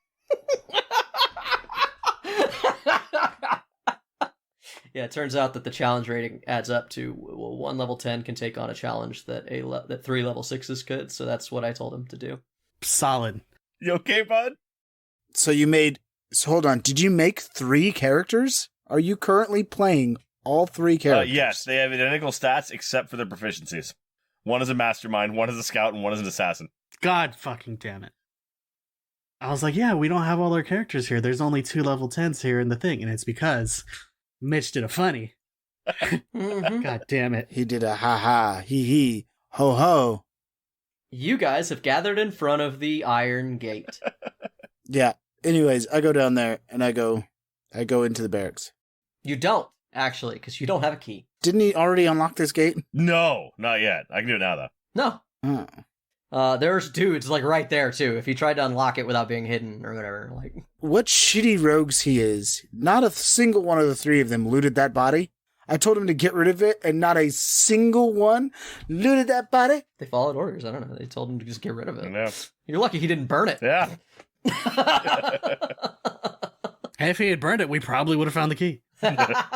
Yeah, it turns out that the challenge rating adds up to, well, 1 level 10 can take on a challenge that that 3 level 6s could, so that's what I told him to do. Solid. You okay, bud? So hold on, did you make 3 characters? Are you currently playing all 3 characters? Yes, they have identical stats except for their proficiencies. One is a mastermind, one is a scout, and one is an assassin. God fucking damn it. I was like, yeah, we don't have all our characters here. There's only 2 level 10s here in the thing, and it's because Mitch did a funny. God damn it. He did a ha-ha, he-he, ho-ho. You guys have gathered in front of the Iron Gate. Yeah. Anyways, I go down there, and I go into the barracks. You don't, actually, because you don't have a key. Didn't he already unlock this gate? No, not yet. I can do it now, though. No. Oh. There's dudes, like, right there, too, if he tried to unlock it without being hidden or whatever. Like, What shitty rogues he is. Not a single one of the 3 of them looted that body. I told him to get rid of it, and not a single one looted that body. they followed orders. I don't know. They told him to just get rid of it. No. You're lucky he didn't burn it. Yeah. Hey, if he had burned it, we probably would have found the key.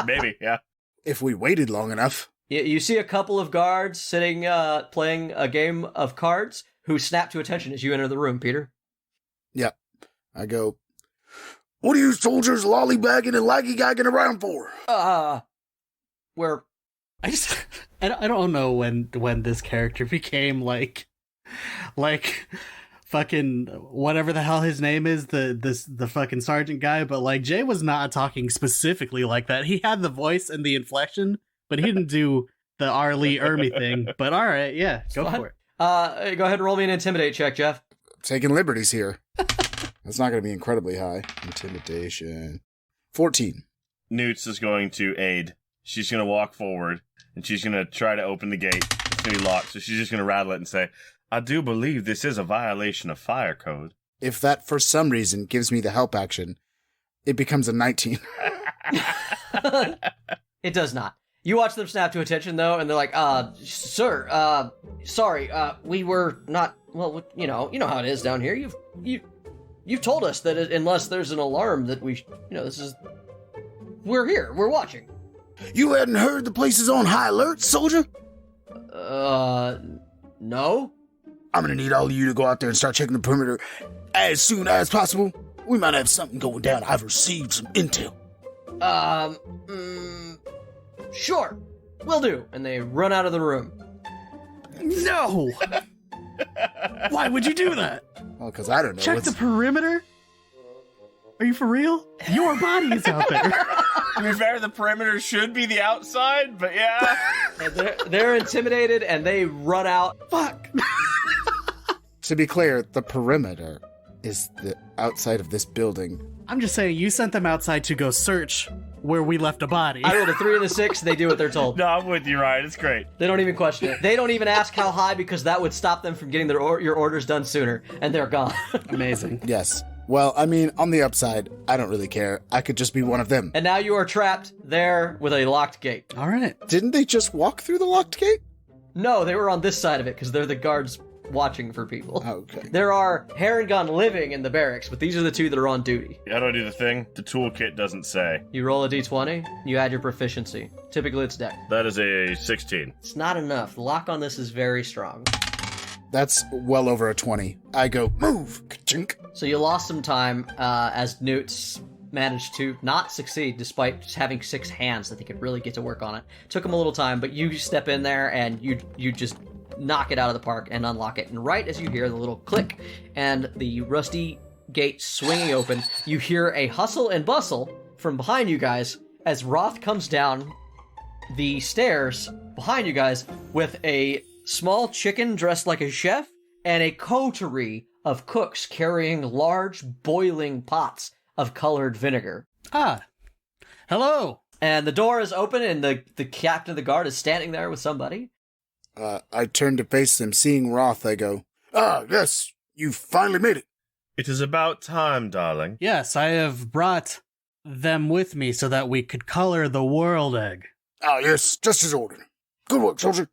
Maybe, yeah. If we waited long enough. You see a couple of guards sitting, playing a game of cards who snap to attention as you enter the room, Peter. Yeah. I go, what are you soldiers lollybagging and laggy-gagging around for? Where... I don't know when this character became like fucking whatever the hell his name is, the fucking sergeant guy, but like Jay was not talking specifically like that. He had the voice and the inflection, but he didn't do the Arlie Ermy thing. But all right, yeah, go for it. Go ahead and roll me an intimidate check, Jeff. Taking liberties here. That's not going to be incredibly high. Intimidation. 14. Newts is going to aid. She's going to walk forward, and she's going to try to open the gate. It's going to be locked, so she's just going to rattle it and say, I do believe this is a violation of fire code. If that, for some reason, gives me the help action, it becomes a 19. It does not. You watch them snap to attention, though, and they're like, sir, sorry, we were not, well, you know how it is down here. You've told us that unless there's an alarm that we're here, we're watching. You hadn't heard the place is on high alert, soldier? No? I'm gonna need all of you to go out there and start checking the perimeter as soon as possible. We might have something going down. I've received some intel. Sure. Will do. And they run out of the room. No! Why would you do that? Well, because I don't know. Check the perimeter? Are you for real? Your body is out there. To be fair, the perimeter should be the outside, but yeah. They're intimidated and they run out. Fuck. To be clear, the perimeter is the outside of this building. I'm just saying, you sent them outside to go search where we left a body. I rolled a 3 and a 6. They do what they're told. No, I'm with you, Ryan. It's great. They don't even question it. They don't even ask how high because that would stop them from getting your orders done sooner. And they're gone. Amazing. Yes. Well, I mean, on the upside, I don't really care. I could just be one of them. And now you are trapped there with a locked gate. All right. Didn't they just walk through the locked gate? No, they were on this side of it because they're the guards watching for people. Okay. There are harken living in the barracks, but these are the two that are on duty. How do I do the thing? The toolkit doesn't say. You roll a d20, you add your proficiency. Typically it's dex. That is a 16. It's not enough. The lock on this is very strong. That's well over a 20. I go, move! Ka-chink. So you lost some time as Newts managed to not succeed despite just having 6 hands that they could really get to work on it. Took him a little time, but you step in there and you just knock it out of the park and unlock it. And right as you hear the little click and the rusty gate swinging open, you hear a hustle and bustle from behind you guys as Roth comes down the stairs behind you guys with a small chicken dressed like a chef and a coterie of cooks carrying large boiling pots of colored vinegar. Ah. Hello. And the door is open and the captain of the guard is standing there with somebody. I turn to face them. Seeing Roth, I go, yes, you finally made it. It is about time, darling. Yes, I have brought them with me so that we could color the world egg. Ah, yes, just as ordered. Good work, soldier.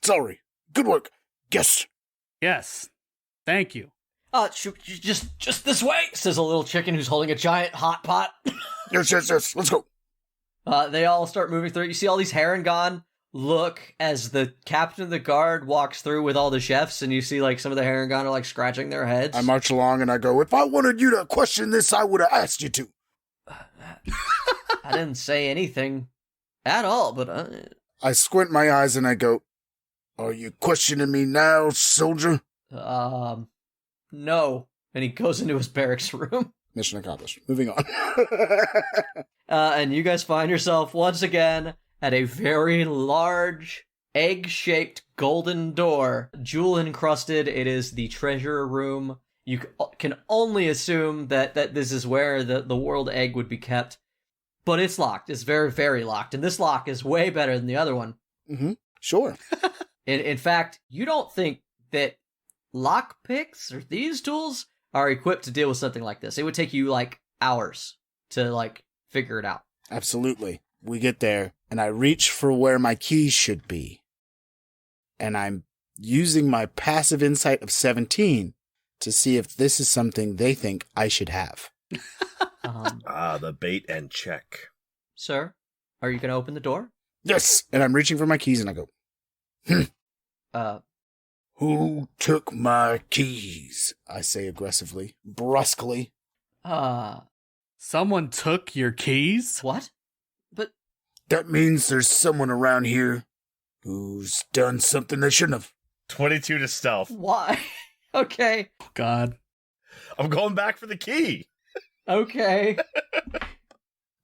Sorry. Good work. Yes. Yes. Thank you. Just this way, says a little chicken who's holding a giant hot pot. Yes. Let's go. They all start moving through. You see all these harken look as the captain of the guard walks through with all the chefs, and you see like some of the harken are like scratching their heads. I march along and I go, if I wanted you to question this, I would have asked you to. I didn't say anything at all, but I squint my eyes and I go, are you questioning me now, soldier? no. And he goes into his barracks room. Mission accomplished. Moving on. And you guys find yourself once again at a very large, egg-shaped golden door, jewel-encrusted. It is the treasure room. You can only assume that this is where the world egg would be kept. But it's locked. It's very, very locked. And this lock is way better than the other one. Mm-hmm. Sure. In fact, you don't think that lockpicks or thieves' tools are equipped to deal with something like this. It would take you, like, hours to, like, figure it out. Absolutely. We get there, and I reach for where my keys should be. And I'm using my passive insight of 17 to see if this is something they think I should have. The bait and check. Sir, are you going to open the door? Yes! And I'm reaching for my keys, and I go, Who took my keys? I say aggressively, brusquely. Someone took your keys? What? But That means there's someone around here who's done something they shouldn't have. 22 to stealth. why? Okay. Oh, God. I'm going back for the key. Okay.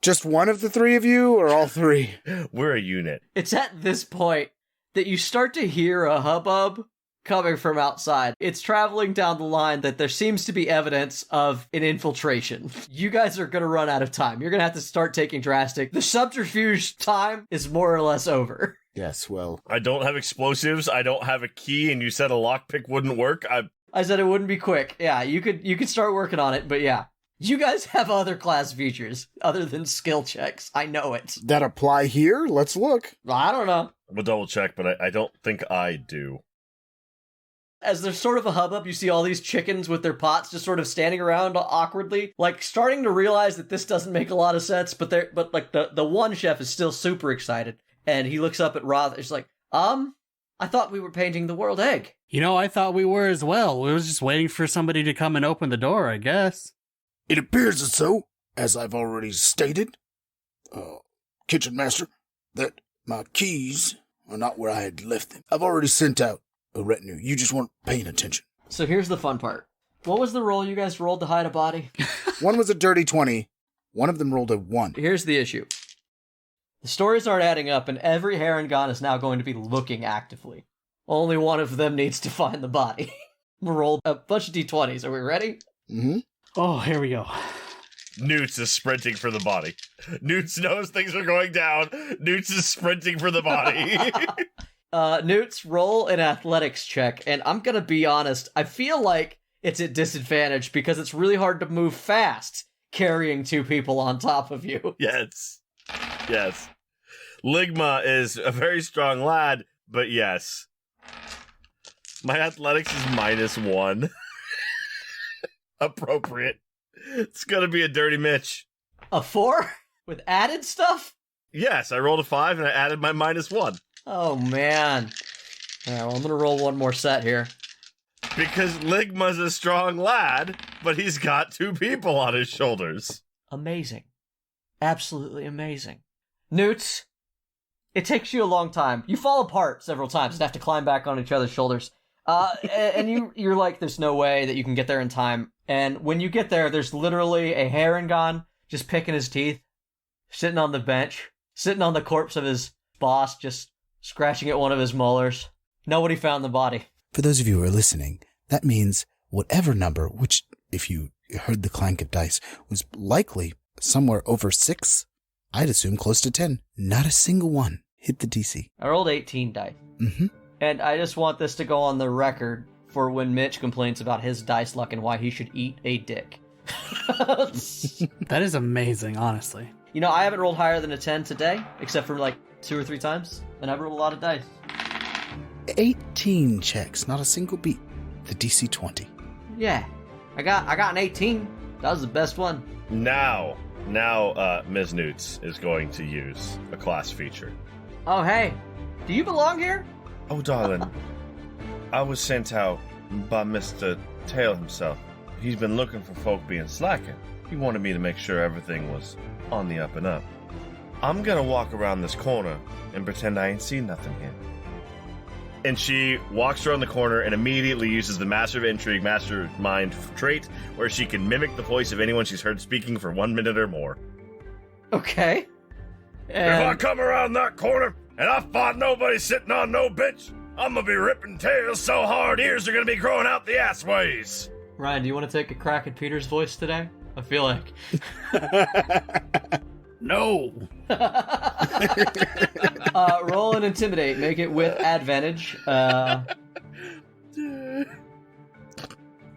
Just one of the three of you, or all three? We're a unit. It's at this point that you start to hear a hubbub coming from outside. It's traveling down the line that there seems to be evidence of an infiltration. You guys are going to run out of time. You're going to have to start taking drastic. The subterfuge time is more or less over. Yes, well. I don't have explosives. I don't have a key, and you said a lockpick wouldn't work. I said it wouldn't be quick. Yeah, you could start working on it, but yeah. You guys have other class features other than skill checks. I know it. That apply here? Let's look. I don't know. We'll double check, but I don't think I do. As there's sort of a hubbub, you see all these chickens with their pots just sort of standing around awkwardly, like starting to realize that this doesn't make a lot of sense, but the one chef is still super excited, and he looks up at Roth, it's like, I thought we were painting the world egg. You know, I thought we were as well. We was just waiting for somebody to come and open the door, I guess. It appears as though, as I've already stated, Kitchen Master, that my keys are not where I had left them. I've already sent out a retinue. You just weren't paying attention. So here's the fun part. What was the roll you guys rolled to hide a body? One was a dirty 20. One of them rolled a 1. Here's the issue. The stories aren't adding up, and every Harengon is now going to be looking actively. Only one of them needs to find the body. We'll roll a bunch of d20s. Are we ready? Mm-hmm. Oh, here we go. Newts is sprinting for the body. Newts knows things are going down. Newts is sprinting for the body. Newts, roll an athletics check, and I'm gonna be honest, I feel like it's at disadvantage because it's really hard to move fast carrying 2 people on top of you. Yes. Ligma is a very strong lad, but yes. My athletics is -1. Appropriate. It's gonna be a dirty Mitch. A 4? With added stuff? Yes, I rolled a 5 and I added my -1. Oh, man. Alright, well, I'm gonna roll one more set here. Because Ligma's a strong lad, but he's got 2 people on his shoulders. Amazing. Absolutely amazing. Newts, it takes you a long time. You fall apart several times and have to climb back on each other's shoulders. And you're like, there's no way that you can get there in time. And when you get there, there's literally a Harengon just picking his teeth, sitting on the bench, sitting on the corpse of his boss, just scratching at one of his molars. Nobody found the body. For those of you who are listening, that means whatever number, which, if you heard the clank of dice, was likely somewhere over 6, I'd assume close to 10. Not a single one hit the DC. I rolled 18 dice. Mm-hmm. And I just want this to go on the record for when Mitch complains about his dice luck and why he should eat a dick. That is amazing, honestly. You know, I haven't rolled higher than a 10 today, except for like 2 or 3 times, and I've rolled a lot of dice. 18 checks, not a single beat. The DC 20. Yeah, I got an 18. That was the best one. Now, Ms. Newts is going to use a class feature. Oh, hey, do you belong here? Oh, darling, I was sent out by Mr. Tail himself. He's been looking for folk being slacking. He wanted me to make sure everything was on the up and up. I'm gonna walk around this corner and pretend I ain't seen nothing here. And she walks around the corner and immediately uses the Master of Intrigue, Mastermind trait, where she can mimic the voice of anyone she's heard speaking for 1 minute or more. Okay. If I come around that corner and I find nobody sitting on no bench, I'm gonna be ripping tails so hard ears are gonna be growing out the assways. Ryan, do you want to take a crack at Peter's voice today? I feel like. No. Roll and intimidate. Make it with advantage.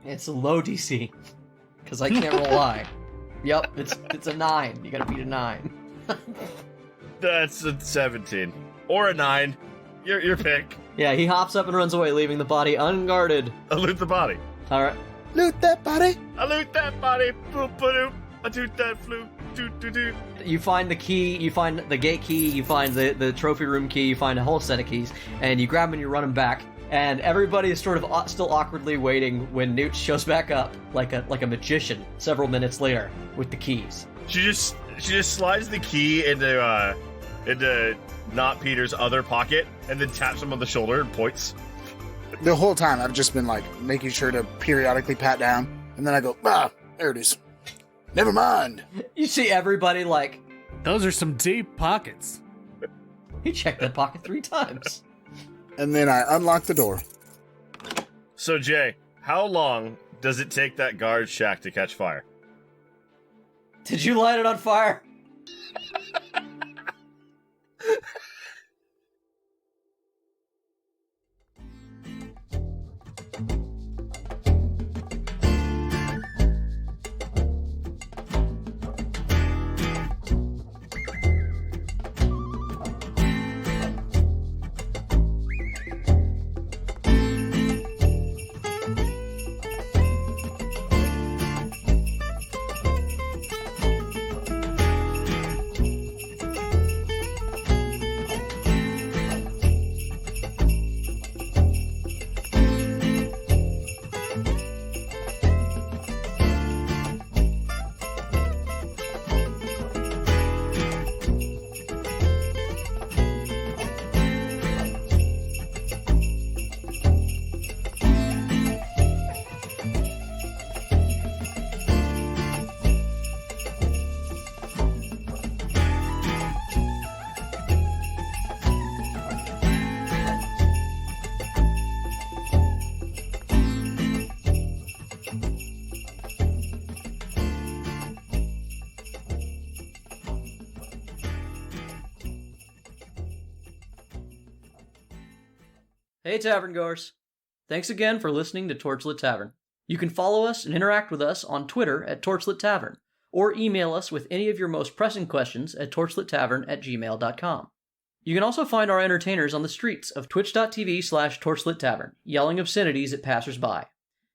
It's a low DC because I can't roll high. Yep, it's a 9. You gotta beat a 9. That's a 17 or a 9. Your pick. Yeah, he hops up and runs away, leaving the body unguarded. I loot the body. All right. Loot that body. I loot that body. Boop ba-doop. I toot that flute. Doot doot doot. You find the key, you find the gate key, you find the trophy room key, you find a whole set of keys, and you grab them and you run them back. And everybody is sort of still awkwardly waiting when Newt shows back up like a magician several minutes later with the keys. She just slides the key into not Peter's other pocket and then taps him on the shoulder and points. The whole time I've just been like making sure to periodically pat down, and then I go, there it is. Never mind. You see everybody like, Those are some deep pockets. he checked that pocket 3 times. And then I unlock the door. So Jay, how long does it take that guard shack to catch fire? Did you light it on fire? Hey, tavern goers. Thanks again for listening to Torchlit Tavern. You can follow us and interact with us on Twitter at Torchlit Tavern, or email us with any of your most pressing questions at torchlittavern@gmail.com. You can also find our entertainers on the streets of twitch.tv/Torchlit Tavern, yelling obscenities at passersby.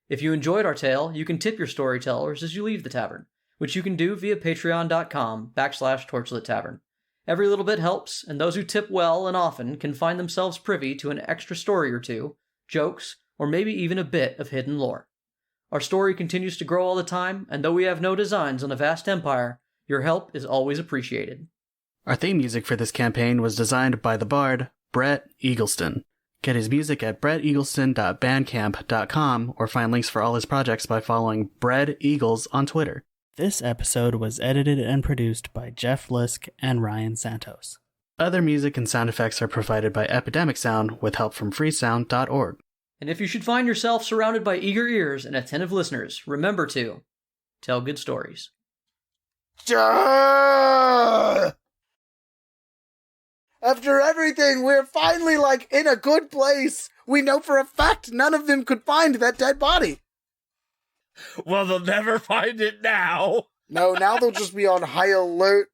If you enjoyed our tale, you can tip your storytellers as you leave the tavern, which you can do via patreon.com/Torchlit Tavern. Every little bit helps, and those who tip well and often can find themselves privy to an extra story or two, jokes, or maybe even a bit of hidden lore. Our story continues to grow all the time, and though we have no designs on a vast empire, your help is always appreciated. Our theme music for this campaign was designed by the bard, Brett Eagleston. Get his music at bretteagleston.bandcamp.com or find links for all his projects by following Bread Eagles on Twitter. This episode was edited and produced by Jeff Lisk and Ryan Santos. Other music and sound effects are provided by Epidemic Sound with help from freesound.org. And if you should find yourself surrounded by eager ears and attentive listeners, remember to tell good stories. After everything, we're finally, in a good place. We know for a fact none of them could find that dead body. Well, they'll never find it now. No, now they'll just be on high alert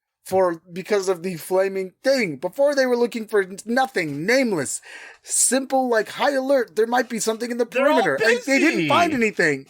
because of the flaming thing. Before they were looking for nothing, nameless, simple, high alert. There might be something in the They're all perimeter. And they didn't busy. find anything.